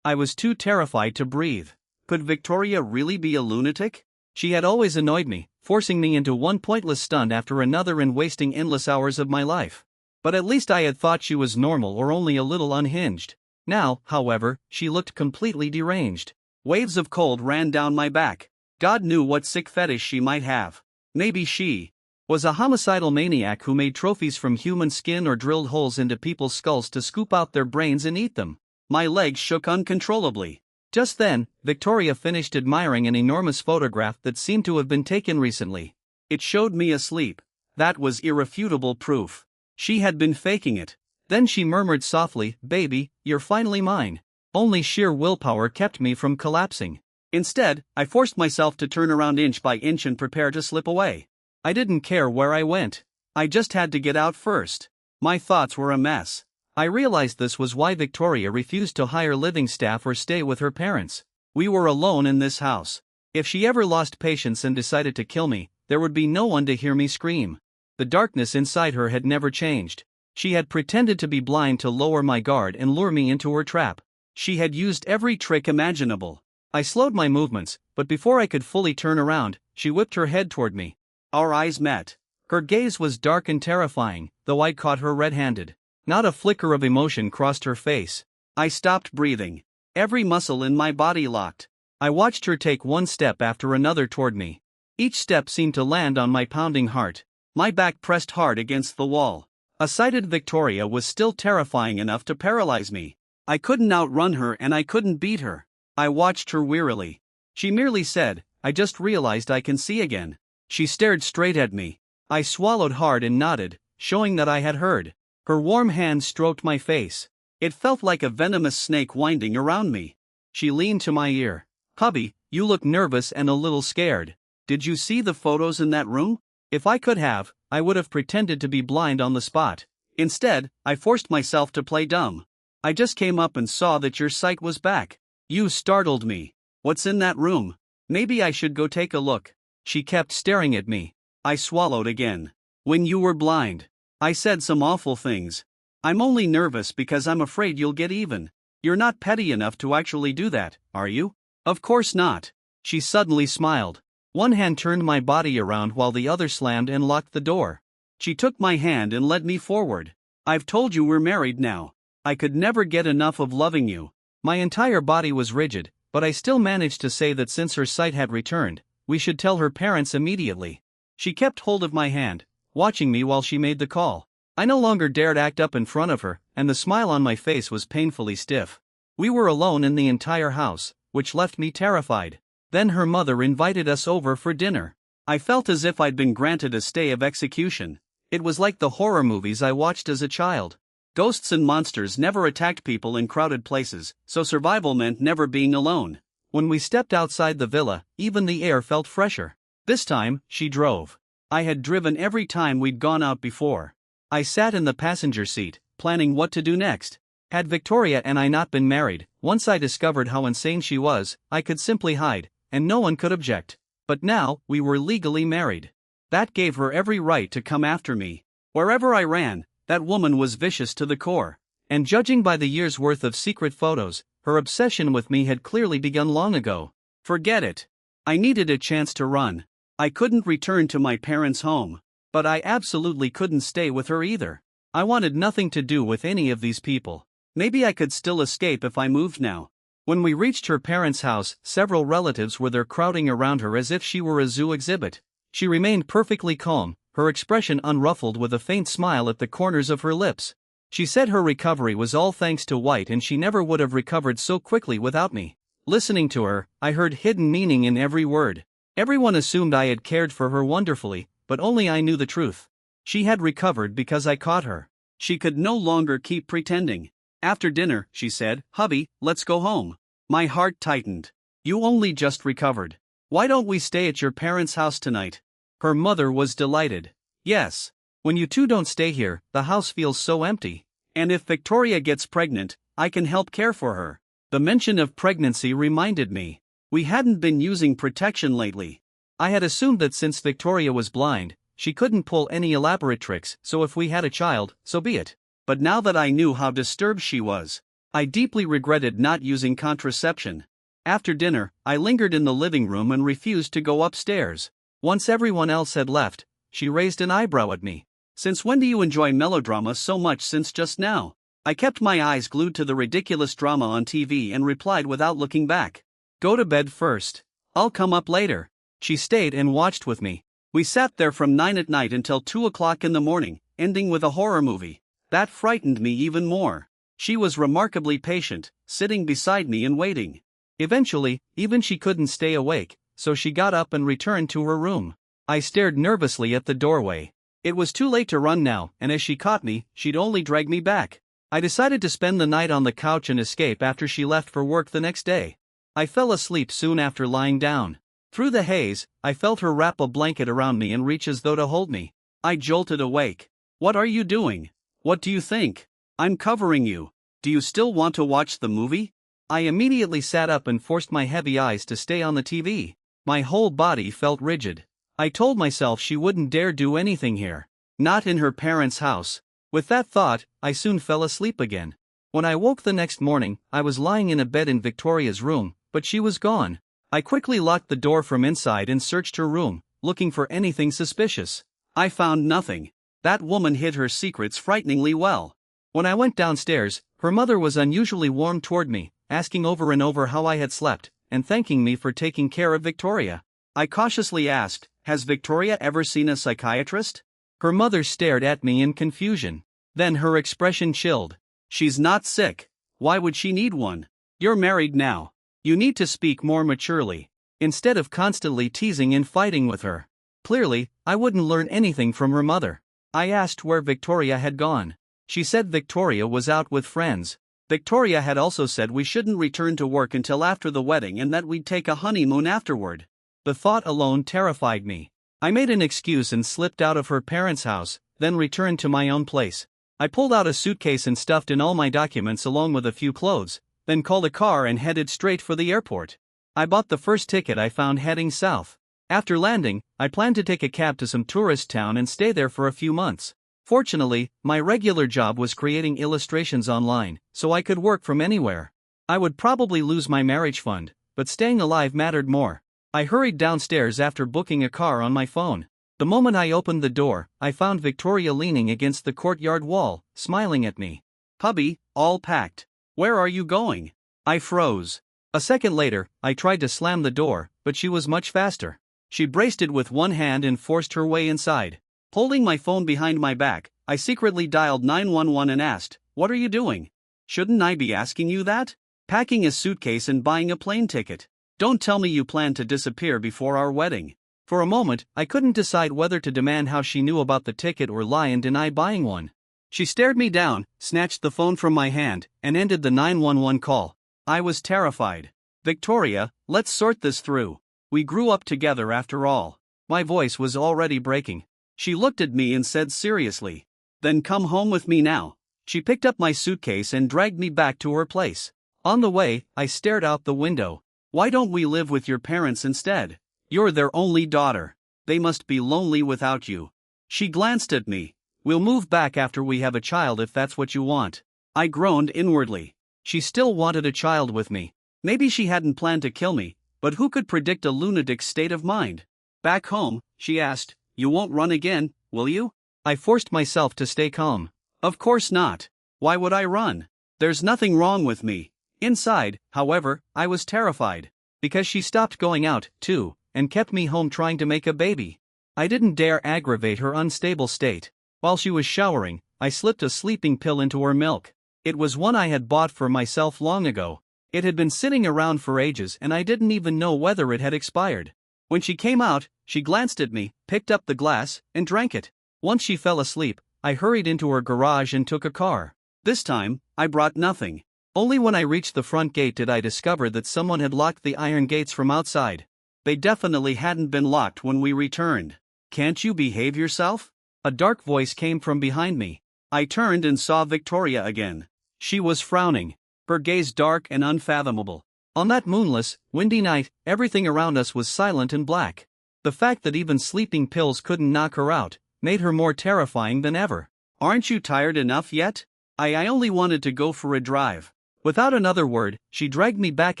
S1: I was too terrified to breathe. Could Victoria really be a lunatic? She had always annoyed me, forcing me into one pointless stunt after another and wasting endless hours of my life. But at least I had thought she was normal or only a little unhinged. Now, however, she looked completely deranged. Waves of cold ran down my back. God knew what sick fetish she might have. Maybe she was a homicidal maniac who made trophies from human skin or drilled holes into people's skulls to scoop out their brains and eat them. My legs shook uncontrollably. Just then, Victoria finished admiring an enormous photograph that seemed to have been taken recently. It showed me asleep. That was irrefutable proof. She had been faking it. Then she murmured softly, "Baby, you're finally mine." Only sheer willpower kept me from collapsing. Instead, I forced myself to turn around inch by inch and prepare to slip away. I didn't care where I went. I just had to get out first. My thoughts were a mess. I realized this was why Victoria refused to hire living staff or stay with her parents. We were alone in this house. If she ever lost patience and decided to kill me, there would be no one to hear me scream. The darkness inside her had never changed. She had pretended to be blind to lower my guard and lure me into her trap. She had used every trick imaginable. I slowed my movements, but before I could fully turn around, she whipped her head toward me. Our eyes met. Her gaze was dark and terrifying, though I caught her red-handed. Not a flicker of emotion crossed her face. I stopped breathing. Every muscle in my body locked. I watched her take one step after another toward me. Each step seemed to land on my pounding heart. My back pressed hard against the wall. A sighted Victoria was still terrifying enough to paralyze me. I couldn't outrun her and I couldn't beat her. I watched her wearily. She merely said, "I just realized I can see again." She stared straight at me. I swallowed hard and nodded, showing that I had heard. Her warm hand stroked my face. It felt like a venomous snake winding around me. She leaned to my ear. "Hubby, you look nervous and a little scared. Did you see the photos in that room?" If I could have, I would have pretended to be blind on the spot. Instead, I forced myself to play dumb. "I just came up and saw that your sight was back." "You startled me. What's in that room? Maybe I should go take a look." She kept staring at me. I swallowed again. "When you were blind, I said some awful things. I'm only nervous because I'm afraid you'll get even. You're not petty enough to actually do that, are you?" "Of course not." She suddenly smiled. One hand turned my body around while the other slammed and locked the door. She took my hand and led me forward. "I've told you we're married now. I could never get enough of loving you." My entire body was rigid, but I still managed to say that since her sight had returned, we should tell her parents immediately. She kept hold of my hand, watching me while she made the call. I no longer dared act up in front of her, and the smile on my face was painfully stiff. We were alone in the entire house, which left me terrified. Then her mother invited us over for dinner. I felt as if I'd been granted a stay of execution. It was like the horror movies I watched as a child. Ghosts and monsters never attacked people in crowded places, so survival meant never being alone. When we stepped outside the villa, even the air felt fresher. This time, she drove. I had driven every time we'd gone out before. I sat in the passenger seat, planning what to do next. Had Victoria and I not been married, once I discovered how insane she was, I could simply hide, and no one could object. But now, we were legally married. That gave her every right to come after me. Wherever I ran, that woman was vicious to the core. And judging by the year's worth of secret photos, her obsession with me had clearly begun long ago. Forget it. I needed a chance to run. I couldn't return to my parents' home. But I absolutely couldn't stay with her either. I wanted nothing to do with any of these people. Maybe I could still escape if I moved now. When we reached her parents' house, several relatives were there crowding around her as if she were a zoo exhibit. She remained perfectly calm, her expression unruffled with a faint smile at the corners of her lips. She said her recovery was all thanks to White and she never would have recovered so quickly without me. Listening to her, I heard hidden meaning in every word. Everyone assumed I had cared for her wonderfully, but only I knew the truth. She had recovered because I caught her. She could no longer keep pretending. After dinner, she said, "Hubby, let's go home." My heart tightened. "You only just recovered. Why don't we stay at your parents' house tonight?" Her mother was delighted. "Yes. When you two don't stay here, the house feels so empty. And if Victoria gets pregnant, I can help care for her." The mention of pregnancy reminded me. We hadn't been using protection lately. I had assumed that since Victoria was blind, she couldn't pull any elaborate tricks, so if we had a child, so be it. But now that I knew how disturbed she was, I deeply regretted not using contraception. After dinner, I lingered in the living room and refused to go upstairs. Once everyone else had left, she raised an eyebrow at me. Since when do you enjoy melodrama so much since just now? I kept my eyes glued to the ridiculous drama on TV and replied without looking back. Go to bed first. I'll come up later. She stayed and watched with me. We sat there from 9 at night until 2 o'clock in the morning, ending with a horror movie. That frightened me even more. She was remarkably patient, sitting beside me and waiting. Eventually, even she couldn't stay awake, so she got up and returned to her room. I stared nervously at the doorway. It was too late to run now, and as she caught me, she'd only drag me back. I decided to spend the night on the couch and escape after she left for work the next day. I fell asleep soon after lying down. Through the haze, I felt her wrap a blanket around me and reach as though to hold me. I jolted awake. What are you doing? What do you think? I'm covering you. Do you still want to watch the movie? I immediately sat up and forced my heavy eyes to stay on the TV. My whole body felt rigid. I told myself she wouldn't dare do anything here. Not in her parents' house. With that thought, I soon fell asleep again. When I woke the next morning, I was lying in a bed in Victoria's room, but she was gone. I quickly locked the door from inside and searched her room, looking for anything suspicious. I found nothing. That woman hid her secrets frighteningly well. When I went downstairs, her mother was unusually warm toward me, asking over and over how I had slept, and thanking me for taking care of Victoria. I cautiously asked, "Has Victoria ever seen a psychiatrist?" Her mother stared at me in confusion. Then her expression chilled. "She's not sick. Why would she need one? You're married now. You need to speak more maturely, instead of constantly teasing and fighting with her." Clearly, I wouldn't learn anything from her mother. I asked where Victoria had gone. She said Victoria was out with friends. Victoria had also said we shouldn't return to work until after the wedding and that we'd take a honeymoon afterward. The thought alone terrified me. I made an excuse and slipped out of her parents' house, then returned to my own place. I pulled out a suitcase and stuffed in all my documents along with a few clothes, then called a car and headed straight for the airport. I bought the first ticket I found heading south. After landing, I planned to take a cab to some tourist town and stay there for a few months. Fortunately, my regular job was creating illustrations online, so I could work from anywhere. I would probably lose my marriage fund, but staying alive mattered more. I hurried downstairs after booking a car on my phone. The moment I opened the door, I found Victoria leaning against the courtyard wall, smiling at me. "Hubby, all packed. Where are you going?" I froze. A second later, I tried to slam the door, but she was much faster. She braced it with one hand and forced her way inside. Holding my phone behind my back, I secretly dialed 911 and asked, "What are you doing?" "Shouldn't I be asking you that?" "Packing a suitcase and buying a plane ticket. Don't tell me you plan to disappear before our wedding." For a moment, I couldn't decide whether to demand how she knew about the ticket or lie and deny buying one. She stared me down, snatched the phone from my hand, and ended the 911 call. I was terrified. "Victoria, let's sort this through. We grew up together after all." My voice was already breaking. She looked at me and said seriously, "Then come home with me now." She picked up my suitcase and dragged me back to her place. On the way, I stared out the window. "Why don't we live with your parents instead? You're their only daughter. They must be lonely without you." She glanced at me. "We'll move back after we have a child if that's what you want." I groaned inwardly. She still wanted a child with me. Maybe she hadn't planned to kill me, but who could predict a lunatic's state of mind? "Back home," she asked, "you won't run again, will you?" I forced myself to stay calm. "Of course not. Why would I run? There's nothing wrong with me." Inside, however, I was terrified. Because she stopped going out, too, and kept me home trying to make a baby. I didn't dare aggravate her unstable state. While she was showering, I slipped a sleeping pill into her milk. It was one I had bought for myself long ago. It had been sitting around for ages and I didn't even know whether it had expired. When she came out, she glanced at me, picked up the glass, and drank it. Once she fell asleep, I hurried into her garage and took a car. This time, I brought nothing. Only when I reached the front gate did I discover that someone had locked the iron gates from outside. They definitely hadn't been locked when we returned. "Can't you behave yourself?" A dark voice came from behind me. I turned and saw Victoria again. She was frowning, her gaze dark and unfathomable. On that moonless, windy night, everything around us was silent and black. The fact that even sleeping pills couldn't knock her out made her more terrifying than ever. "Aren't you tired enough yet?" I only wanted to go for a drive." Without another word, she dragged me back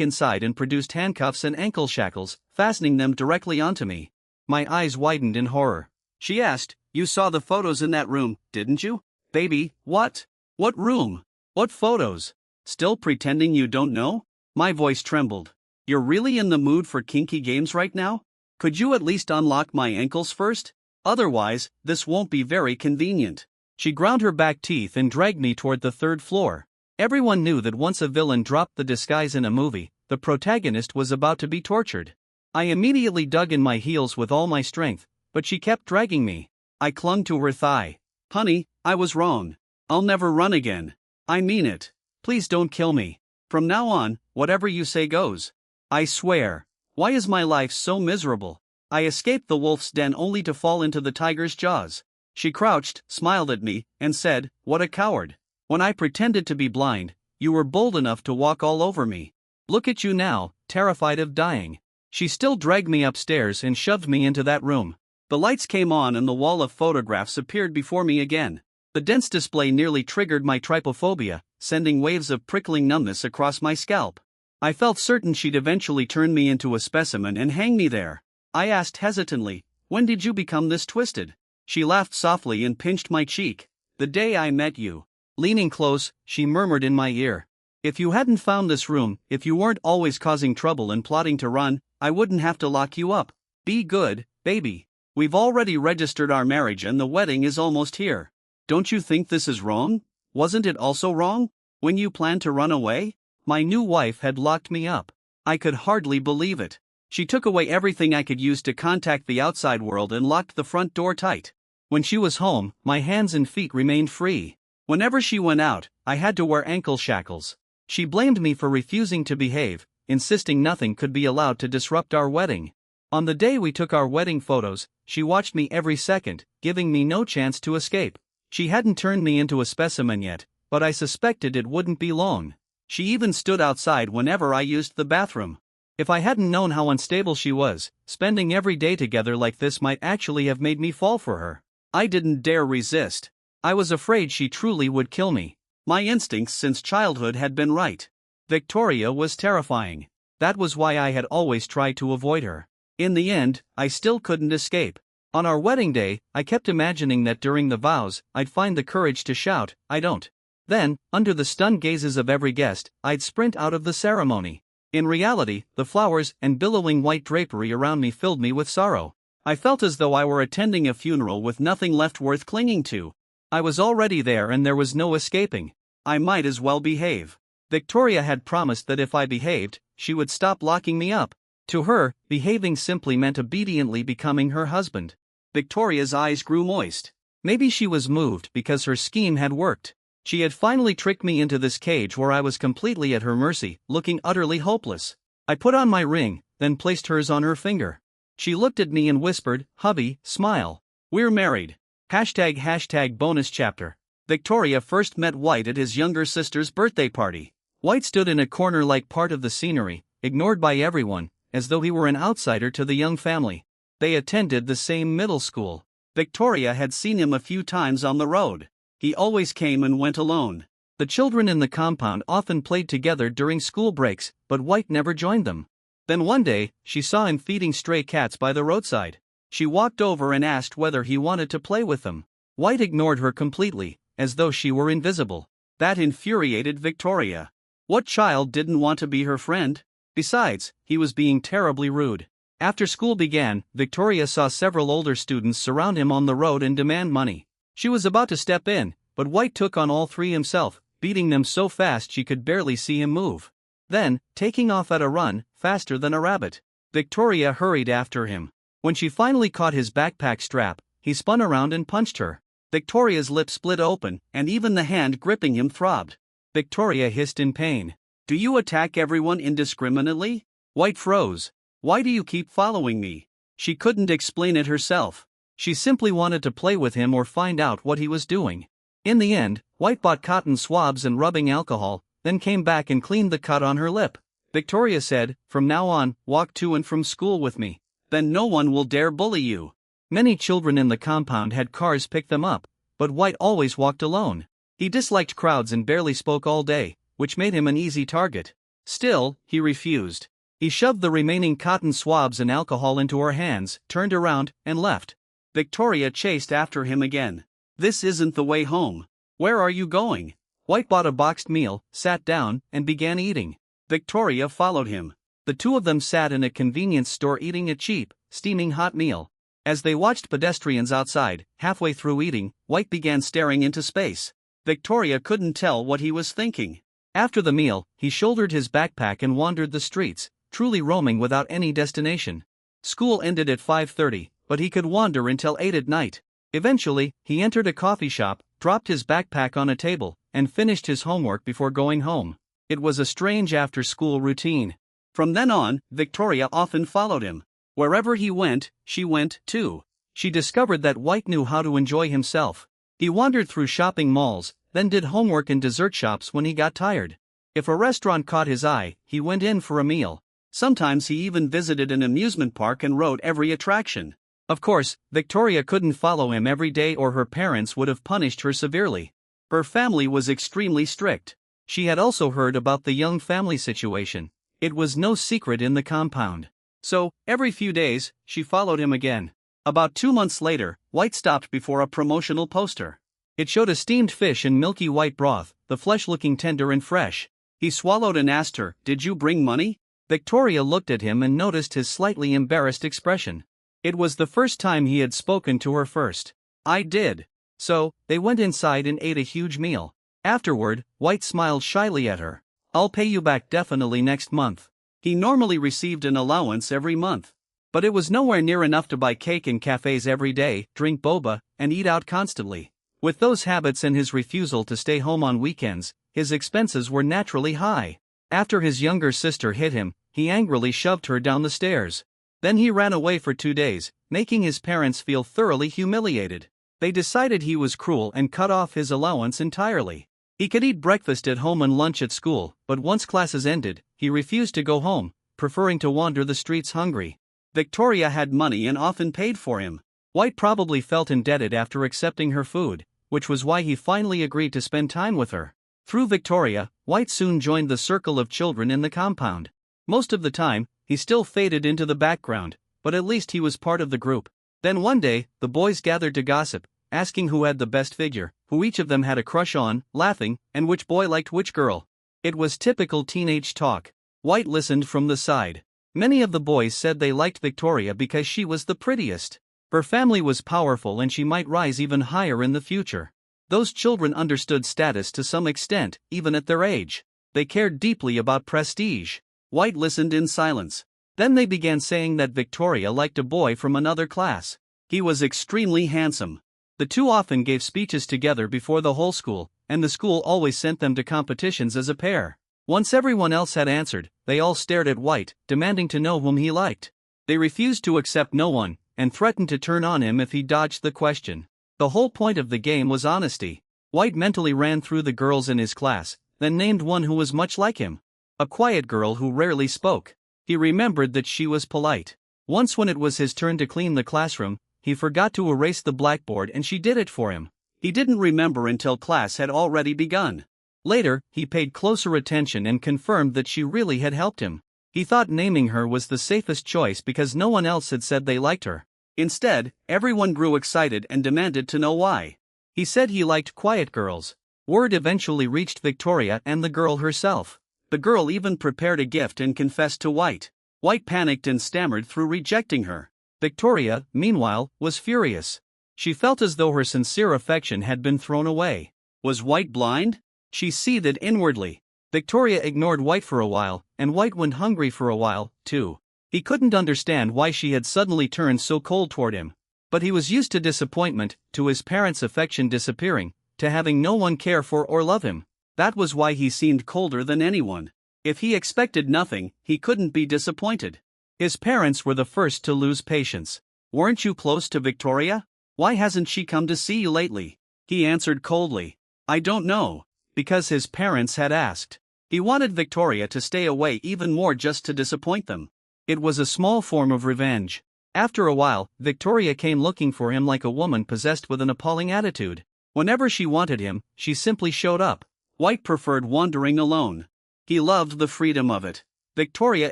S1: inside and produced handcuffs and ankle shackles, fastening them directly onto me. My eyes widened in horror. She asked, You saw the photos in that room, didn't you? Baby, what? What room? What photos? Still pretending you don't know? My voice trembled. You're really in the mood for kinky games right now? Could you at least unlock my ankles first? Otherwise, this won't be very convenient. She ground her back teeth and dragged me toward the third floor. Everyone knew that once a villain dropped the disguise in a movie, the protagonist was about to be tortured. I immediately dug in my heels with all my strength, but she kept dragging me. I clung to her thigh. Honey, I was wrong. I'll never run again. I mean it. Please don't kill me. From now on, whatever you say goes. I swear. Why is my life so miserable? I escaped the wolf's den only to fall into the tiger's jaws. She crouched, smiled at me, and said, "What a coward. When I pretended to be blind, you were bold enough to walk all over me. Look at you now, terrified of dying." She still dragged me upstairs and shoved me into that room. The lights came on and the wall of photographs appeared before me again. The dense display nearly triggered my trypophobia, sending waves of prickling numbness across my scalp. I felt certain she'd eventually turn me into a specimen and hang me there. I asked hesitantly, "When did you become this twisted?" She laughed softly and pinched my cheek. "The day I met you." Leaning close, she murmured in my ear, "If you hadn't found this room, if you weren't always causing trouble and plotting to run, I wouldn't have to lock you up. Be good, baby. We've already registered our marriage and the wedding is almost here. Don't you think this is wrong? Wasn't it also wrong when you planned to run away?" My new wife had locked me up. I could hardly believe it. She took away everything I could use to contact the outside world and locked the front door tight. When she was home, my hands and feet remained free. Whenever she went out, I had to wear ankle shackles. She blamed me for refusing to behave, insisting nothing could be allowed to disrupt our wedding. On the day we took our wedding photos, she watched me every second, giving me no chance to escape. She hadn't turned me into a specimen yet, but I suspected it wouldn't be long. She even stood outside whenever I used the bathroom. If I hadn't known how unstable she was, spending every day together like this might actually have made me fall for her. I didn't dare resist. I was afraid she truly would kill me. My instincts since childhood had been right. Victoria was terrifying. That was why I had always tried to avoid her. In the end, I still couldn't escape. On our wedding day, I kept imagining that during the vows, I'd find the courage to shout, "I don't." Then, under the stunned gazes of every guest, I'd sprint out of the ceremony. In reality, the flowers and billowing white drapery around me filled me with sorrow. I felt as though I were attending a funeral with nothing left worth clinging to. I was already there and there was no escaping. I might as well behave. Victoria had promised that if I behaved, she would stop locking me up. To her, behaving simply meant obediently becoming her husband. Victoria's eyes grew moist. Maybe she was moved because her scheme had worked. She had finally tricked me into this cage where I was completely at her mercy, looking utterly hopeless. I put on my ring, then placed hers on her finger. She looked at me and whispered, "Hubby, smile. We're married." #bonus chapter. Victoria first met White at his younger sister's birthday party. White stood in a corner like part of the scenery, ignored by everyone, as though he were an outsider to the young family. They attended the same middle school. Victoria had seen him a few times on the road. He always came and went alone. The children in the compound often played together during school breaks, but White never joined them. Then one day, she saw him feeding stray cats by the roadside. She walked over and asked whether he wanted to play with them. White ignored her completely, as though she were invisible. That infuriated Victoria. What child didn't want to be her friend? Besides, he was being terribly rude. After school began, Victoria saw several older students surround him on the road and demand money. She was about to step in, but White took on all three himself, beating them so fast she could barely see him move. Then, taking off at a run, faster than a rabbit, Victoria hurried after him. When she finally caught his backpack strap, he spun around and punched her. Victoria's lips split open, and even the hand gripping him throbbed. Victoria hissed in pain. "Do you attack everyone indiscriminately?" White froze. "Why do you keep following me?" She couldn't explain it herself. She simply wanted to play with him or find out what he was doing. In the end, White bought cotton swabs and rubbing alcohol, then came back and cleaned the cut on her lip. Victoria said, "From now on, walk to and from school with me. Then no one will dare bully you." Many children in the compound had cars pick them up, but White always walked alone. He disliked crowds and barely spoke all day, which made him an easy target. Still, he refused. He shoved the remaining cotton swabs and alcohol into her hands, turned around, and left. Victoria chased after him again. This isn't the way home. Where are you going? White bought a boxed meal, sat down, and began eating. Victoria followed him. The two of them sat in a convenience store eating a cheap, steaming hot meal. As they watched pedestrians outside, halfway through eating, White began staring into space. Victoria couldn't tell what he was thinking. After the meal, he shouldered his backpack and wandered the streets, truly roaming without any destination. School ended at 5:30, but he could wander until 8 at night. Eventually, he entered a coffee shop, dropped his backpack on a table, and finished his homework before going home. It was a strange after-school routine. From then on, Victoria often followed him. Wherever he went, she went too. She discovered that White knew how to enjoy himself. He wandered through shopping malls, then did homework in dessert shops when he got tired. If a restaurant caught his eye, he went in for a meal. Sometimes he even visited an amusement park and rode every attraction. Of course, Victoria couldn't follow him every day or her parents would have punished her severely. Her family was extremely strict. She had also heard about the young family situation. It was no secret in the compound. So, every few days, she followed him again. About 2 months later, White stopped before a promotional poster. It showed a steamed fish in milky white broth, the flesh looking tender and fresh. He swallowed and asked her, "Did you bring money?" Victoria looked at him and noticed his slightly embarrassed expression. It was the first time he had spoken to her first. "I did." So, they went inside and ate a huge meal. Afterward, White smiled shyly at her. "I'll pay you back definitely next month." He normally received an allowance every month. But it was nowhere near enough to buy cake in cafes every day, drink boba, and eat out constantly. With those habits and his refusal to stay home on weekends, his expenses were naturally high. After his younger sister hit him, he angrily shoved her down the stairs. Then he ran away for 2 days, making his parents feel thoroughly humiliated. They decided he was cruel and cut off his allowance entirely. He could eat breakfast at home and lunch at school, but once classes ended, he refused to go home, preferring to wander the streets hungry. Victoria had money and often paid for him. White probably felt indebted after accepting her food, which was why he finally agreed to spend time with her. Through Victoria, White soon joined the circle of children in the compound. Most of the time, he still faded into the background, but at least he was part of the group. Then one day, the boys gathered to gossip, asking who had the best figure, who each of them had a crush on, laughing, and which boy liked which girl. It was typical teenage talk. White listened from the side. Many of the boys said they liked Victoria because she was the prettiest. Her family was powerful and she might rise even higher in the future. Those children understood status to some extent, even at their age. They cared deeply about prestige. White listened in silence. Then they began saying that Victoria liked a boy from another class. He was extremely handsome. The two often gave speeches together before the whole school, and the school always sent them to competitions as a pair. Once everyone else had answered, they all stared at White, demanding to know whom he liked. They refused to accept no one, and threatened to turn on him if he dodged the question. The whole point of the game was honesty. White mentally ran through the girls in his class, then named one who was much like him. A quiet girl who rarely spoke. He remembered that she was polite. Once when it was his turn to clean the classroom, he forgot to erase the blackboard and she did it for him. He didn't remember until class had already begun. Later, he paid closer attention and confirmed that she really had helped him. He thought naming her was the safest choice because no one else had said they liked her. Instead, everyone grew excited and demanded to know why. He said he liked quiet girls. Word eventually reached Victoria and the girl herself. The girl even prepared a gift and confessed to White. White panicked and stammered through rejecting her. Victoria, meanwhile, was furious. She felt as though her sincere affection had been thrown away. Was White blind? She seethed inwardly. Victoria ignored White for a while, and White went hungry for a while, too. He couldn't understand why she had suddenly turned so cold toward him. But he was used to disappointment, to his parents' affection disappearing, to having no one care for or love him. That was why he seemed colder than anyone. If he expected nothing, he couldn't be disappointed. His parents were the first to lose patience. "Weren't you close to Victoria? Why hasn't she come to see you lately?" He answered coldly. "I don't know." Because his parents had asked. He wanted Victoria to stay away even more just to disappoint them. It was a small form of revenge. After a while, Victoria came looking for him like a woman possessed with an appalling attitude. Whenever she wanted him, she simply showed up. White preferred wandering alone. He loved the freedom of it. Victoria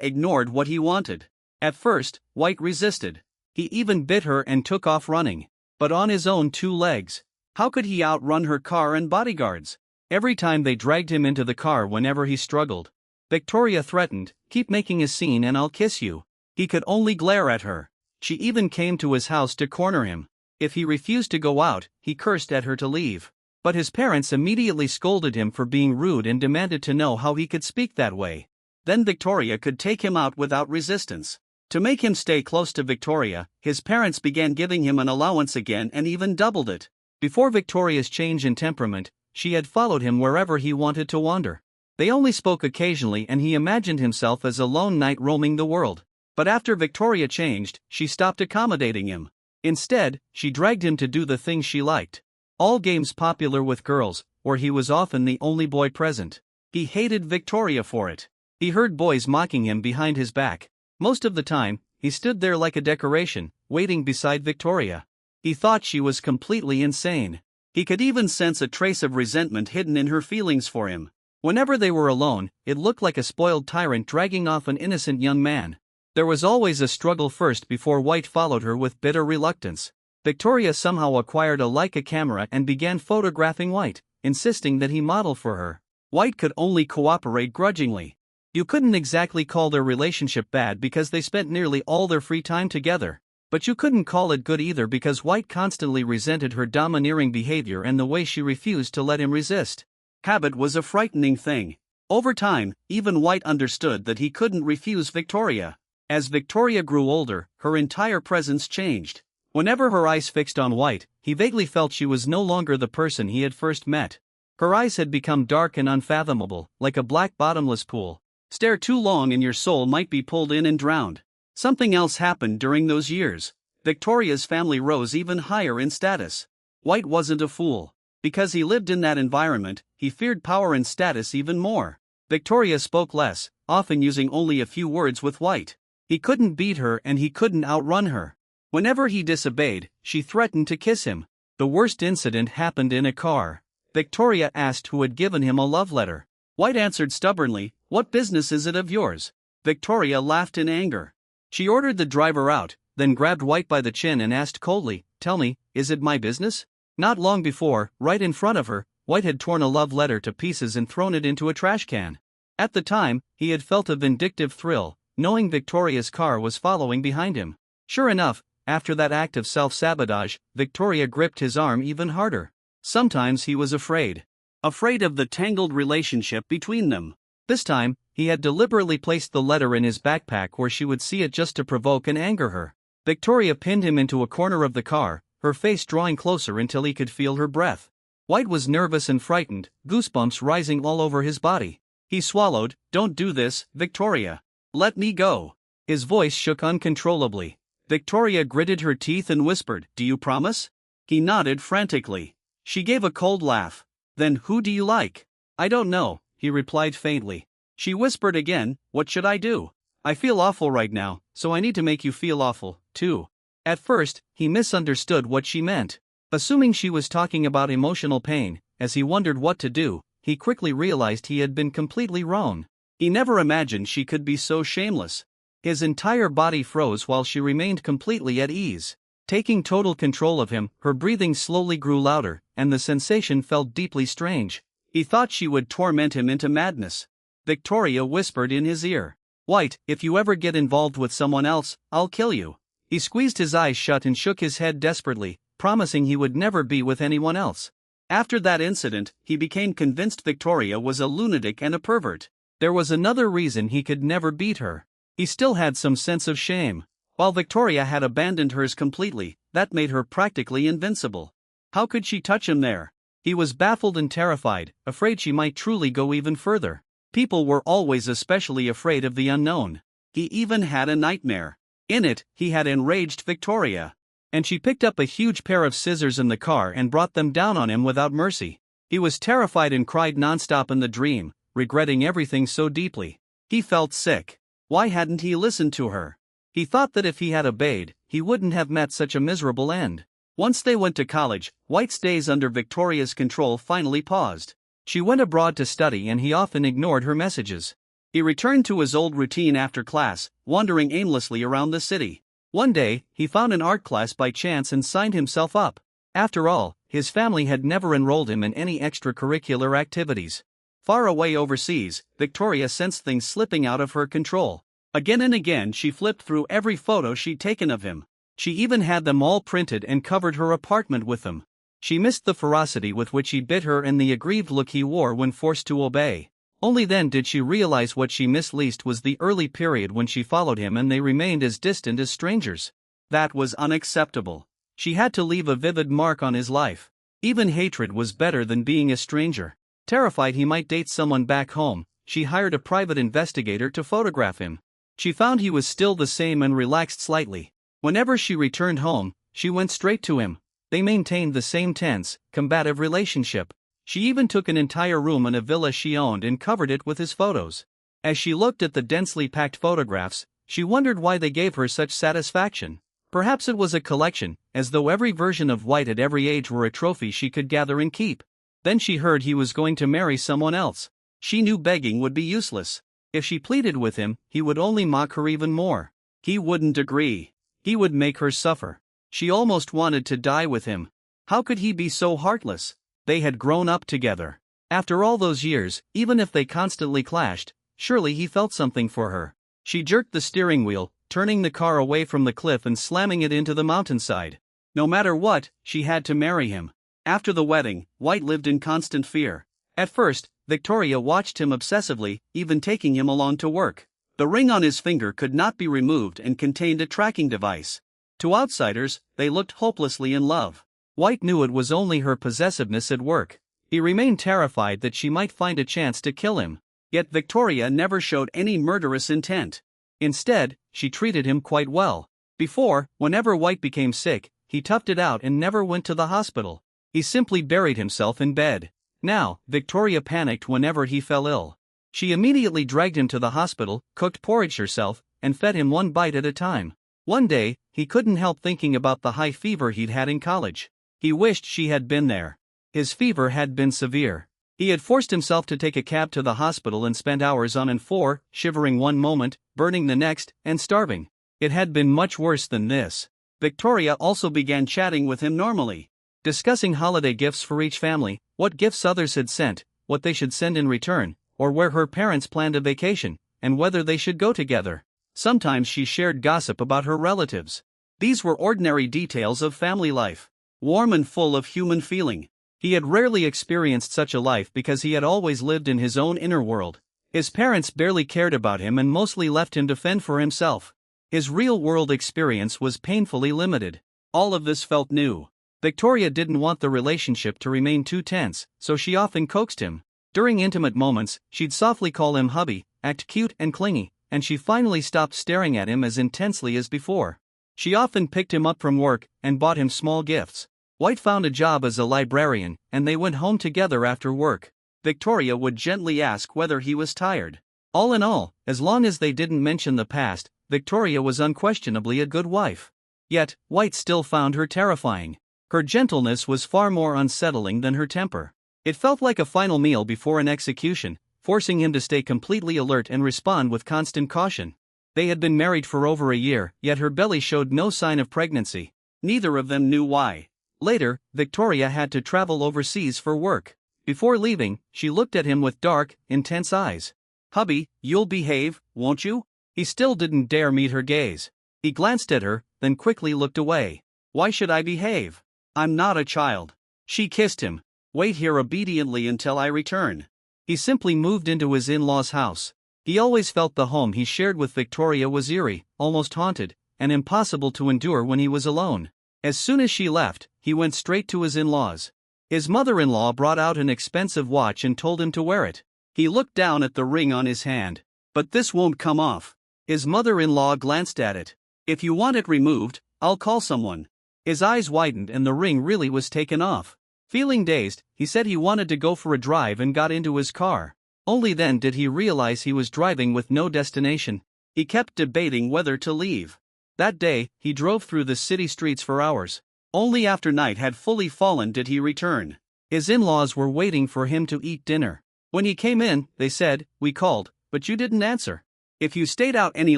S1: ignored what he wanted. At first, White resisted. He even bit her and took off running. But on his own two legs. How could he outrun her car and bodyguards? Every time they dragged him into the car whenever he struggled. Victoria threatened, "Keep making a scene and I'll kiss you." He could only glare at her. She even came to his house to corner him. If he refused to go out, he cursed at her to leave. But his parents immediately scolded him for being rude and demanded to know how he could speak that way. Then Victoria could take him out without resistance. To make him stay close to Victoria, his parents began giving him an allowance again and even doubled it. Before Victoria's change in temperament, she had followed him wherever he wanted to wander. They only spoke occasionally and he imagined himself as a lone knight roaming the world. But after Victoria changed, she stopped accommodating him. Instead, she dragged him to do the things she liked. All games popular with girls, where he was often the only boy present. He hated Victoria for it. He heard boys mocking him behind his back. Most of the time, he stood there like a decoration, waiting beside Victoria. He thought she was completely insane. He could even sense a trace of resentment hidden in her feelings for him. Whenever they were alone, it looked like a spoiled tyrant dragging off an innocent young man. There was always a struggle first before White followed her with bitter reluctance. Victoria somehow acquired a Leica camera and began photographing White, insisting that he model for her. White could only cooperate grudgingly. You couldn't exactly call their relationship bad because they spent nearly all their free time together. But you couldn't call it good either because White constantly resented her domineering behavior and the way she refused to let him resist. Habit was a frightening thing. Over time, even White understood that he couldn't refuse Victoria. As Victoria grew older, her entire presence changed. Whenever her eyes fixed on White, he vaguely felt she was no longer the person he had first met. Her eyes had become dark and unfathomable, like a black bottomless pool. Stare too long and your soul might be pulled in and drowned. Something else happened during those years. Victoria's family rose even higher in status. White wasn't a fool. Because he lived in that environment, he feared power and status even more. Victoria spoke less, often using only a few words with White. He couldn't beat her and he couldn't outrun her. Whenever he disobeyed, she threatened to kiss him. The worst incident happened in a car. Victoria asked who had given him a love letter. White answered stubbornly, "What business is it of yours?" Victoria laughed in anger. She ordered the driver out, then grabbed White by the chin and asked coldly, "Tell me, is it my business?" Not long before, right in front of her, White had torn a love letter to pieces and thrown it into a trash can. At the time, he had felt a vindictive thrill, knowing Victoria's car was following behind him. Sure enough, after that act of self-sabotage, Victoria gripped his arm even harder. Sometimes he was afraid. Afraid of the tangled relationship between them. This time, he had deliberately placed the letter in his backpack where she would see it just to provoke and anger her. Victoria pinned him into a corner of the car, her face drawing closer until he could feel her breath. White was nervous and frightened, goosebumps rising all over his body. He swallowed, "Don't do this, Victoria. Let me go." His voice shook uncontrollably. Victoria gritted her teeth and whispered, "Do you promise?" He nodded frantically. She gave a cold laugh. "Then who do you like?" "I don't know," he replied faintly. She whispered again, "What should I do? I feel awful right now, so I need to make you feel awful, too." At first, he misunderstood what she meant. Assuming she was talking about emotional pain, as he wondered what to do, he quickly realized he had been completely wrong. He never imagined she could be so shameless. His entire body froze while she remained completely at ease. Taking total control of him, her breathing slowly grew louder, and the sensation felt deeply strange. He thought she would torment him into madness. Victoria whispered in his ear, "White, if you ever get involved with someone else, I'll kill you." He squeezed his eyes shut and shook his head desperately, promising he would never be with anyone else. After that incident, he became convinced Victoria was a lunatic and a pervert. There was another reason he could never beat her. He still had some sense of shame. While Victoria had abandoned hers completely, that made her practically invincible. How could she touch him there? He was baffled and terrified, afraid she might truly go even further. People were always especially afraid of the unknown. He even had a nightmare. In it, he had enraged Victoria. And she picked up a huge pair of scissors in the car and brought them down on him without mercy. He was terrified and cried nonstop in the dream, regretting everything so deeply. He felt sick. Why hadn't he listened to her? He thought that if he had obeyed, he wouldn't have met such a miserable end. Once they went to college, White's days under Victoria's control finally paused. She went abroad to study and he often ignored her messages. He returned to his old routine after class, wandering aimlessly around the city. One day, he found an art class by chance and signed himself up. After all, his family had never enrolled him in any extracurricular activities. Far away overseas, Victoria sensed things slipping out of her control. Again and again she flipped through every photo she'd taken of him. She even had them all printed and covered her apartment with them. She missed the ferocity with which he bit her and the aggrieved look he wore when forced to obey. Only then did she realize what she missed least was the early period when she followed him and they remained as distant as strangers. That was unacceptable. She had to leave a vivid mark on his life. Even hatred was better than being a stranger. Terrified he might date someone back home, she hired a private investigator to photograph him. She found he was still the same and relaxed slightly. Whenever she returned home, she went straight to him. They maintained the same tense, combative relationship. She even took an entire room in a villa she owned and covered it with his photos. As she looked at the densely packed photographs, she wondered why they gave her such satisfaction. Perhaps it was a collection, as though every version of White at every age were a trophy she could gather and keep. Then she heard he was going to marry someone else. She knew begging would be useless. If she pleaded with him, he would only mock her even more. He wouldn't agree. He would make her suffer. She almost wanted to die with him. How could he be so heartless? They had grown up together. After all those years, even if they constantly clashed, surely he felt something for her. She jerked the steering wheel, turning the car away from the cliff and slamming it into the mountainside. No matter what, she had to marry him. After the wedding, White lived in constant fear. At first, Victoria watched him obsessively, even taking him along to work. The ring on his finger could not be removed and contained a tracking device. To outsiders, they looked hopelessly in love. White knew it was only her possessiveness at work. He remained terrified that she might find a chance to kill him. Yet Victoria never showed any murderous intent. Instead, she treated him quite well. Before, whenever White became sick, he toughed it out and never went to the hospital. He simply buried himself in bed. Now, Victoria panicked whenever he fell ill. She immediately dragged him to the hospital, cooked porridge herself, and fed him one bite at a time. One day, he couldn't help thinking about the high fever he'd had in college. He wished she had been there. His fever had been severe. He had forced himself to take a cab to the hospital and spent hours on and four, shivering one moment, burning the next, and starving. It had been much worse than this. Victoria also began chatting with him normally, discussing holiday gifts for each family, what gifts others had sent, what they should send in return, or where her parents planned a vacation, and whether they should go together. Sometimes she shared gossip about her relatives. These were ordinary details of family life, warm and full of human feeling. He had rarely experienced such a life because he had always lived in his own inner world. His parents barely cared about him and mostly left him to fend for himself. His real-world experience was painfully limited. All of this felt new. Victoria didn't want the relationship to remain too tense, so she often coaxed him. During intimate moments, she'd softly call him hubby, act cute and clingy, and she finally stopped staring at him as intensely as before. She often picked him up from work and bought him small gifts. White found a job as a librarian, and they went home together after work. Victoria would gently ask whether he was tired. All in all, as long as they didn't mention the past, Victoria was unquestionably a good wife. Yet, White still found her terrifying. Her gentleness was far more unsettling than her temper. It felt like a final meal before an execution, forcing him to stay completely alert and respond with constant caution. They had been married for over a year, yet her belly showed no sign of pregnancy. Neither of them knew why. Later, Victoria had to travel overseas for work. Before leaving, she looked at him with dark, intense eyes. "Hubby, you'll behave, won't you?" He still didn't dare meet her gaze. He glanced at her, then quickly looked away. "Why should I behave? I'm not a child." She kissed him. "Wait here obediently until I return." He simply moved into his in-laws' house. He always felt the home he shared with Victoria was eerie, almost haunted, and impossible to endure when he was alone. As soon as she left, he went straight to his in-laws. His mother-in-law brought out an expensive watch and told him to wear it. He looked down at the ring on his hand. "But this won't come off." His mother-in-law glanced at it. "If you want it removed, I'll call someone." His eyes widened and the ring really was taken off. Feeling dazed, he said he wanted to go for a drive and got into his car. Only then did he realize he was driving with no destination. He kept debating whether to leave. That day, he drove through the city streets for hours. Only after night had fully fallen did he return. His in-laws were waiting for him to eat dinner. When he came in, they said, "We called, but you didn't answer. If you stayed out any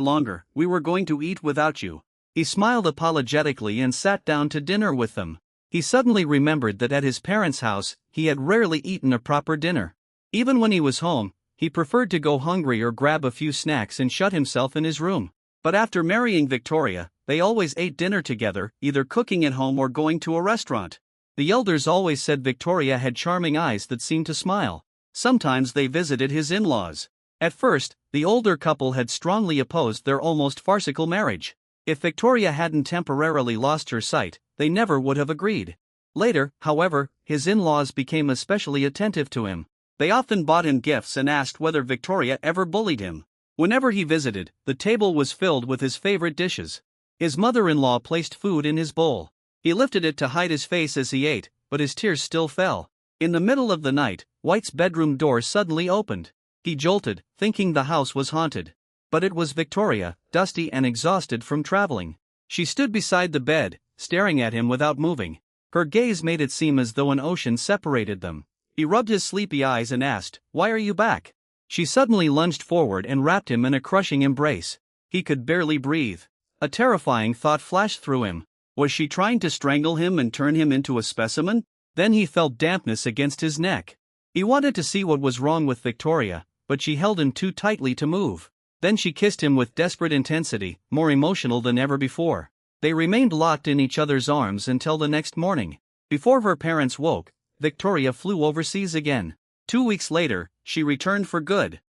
S1: longer, we were going to eat without you." He smiled apologetically and sat down to dinner with them. He suddenly remembered that at his parents' house, he had rarely eaten a proper dinner. Even when he was home, he preferred to go hungry or grab a few snacks and shut himself in his room. But after marrying Victoria, they always ate dinner together, either cooking at home or going to a restaurant. The elders always said Victoria had charming eyes that seemed to smile. Sometimes they visited his in-laws. At first, the older couple had strongly opposed their almost farcical marriage. If Victoria hadn't temporarily lost her sight, they never would have agreed. Later, however, his in-laws became especially attentive to him. They often bought him gifts and asked whether Victoria ever bullied him. Whenever he visited, the table was filled with his favorite dishes. His mother-in-law placed food in his bowl. He lifted it to hide his face as he ate, but his tears still fell. In the middle of the night, White's bedroom door suddenly opened. He jolted, thinking the house was haunted. But it was Victoria, dusty and exhausted from traveling. She stood beside the bed, staring at him without moving. Her gaze made it seem as though an ocean separated them. He rubbed his sleepy eyes and asked, "Why are you back?" She suddenly lunged forward and wrapped him in a crushing embrace. He could barely breathe. A terrifying thought flashed through him. Was she trying to strangle him and turn him into a specimen? Then he felt dampness against his neck. He wanted to see what was wrong with Victoria, but she held him too tightly to move. Then she kissed him with desperate intensity, more emotional than ever before. They remained locked in each other's arms until the next morning. Before her parents woke, Victoria flew overseas again. 2 weeks later, she returned for good.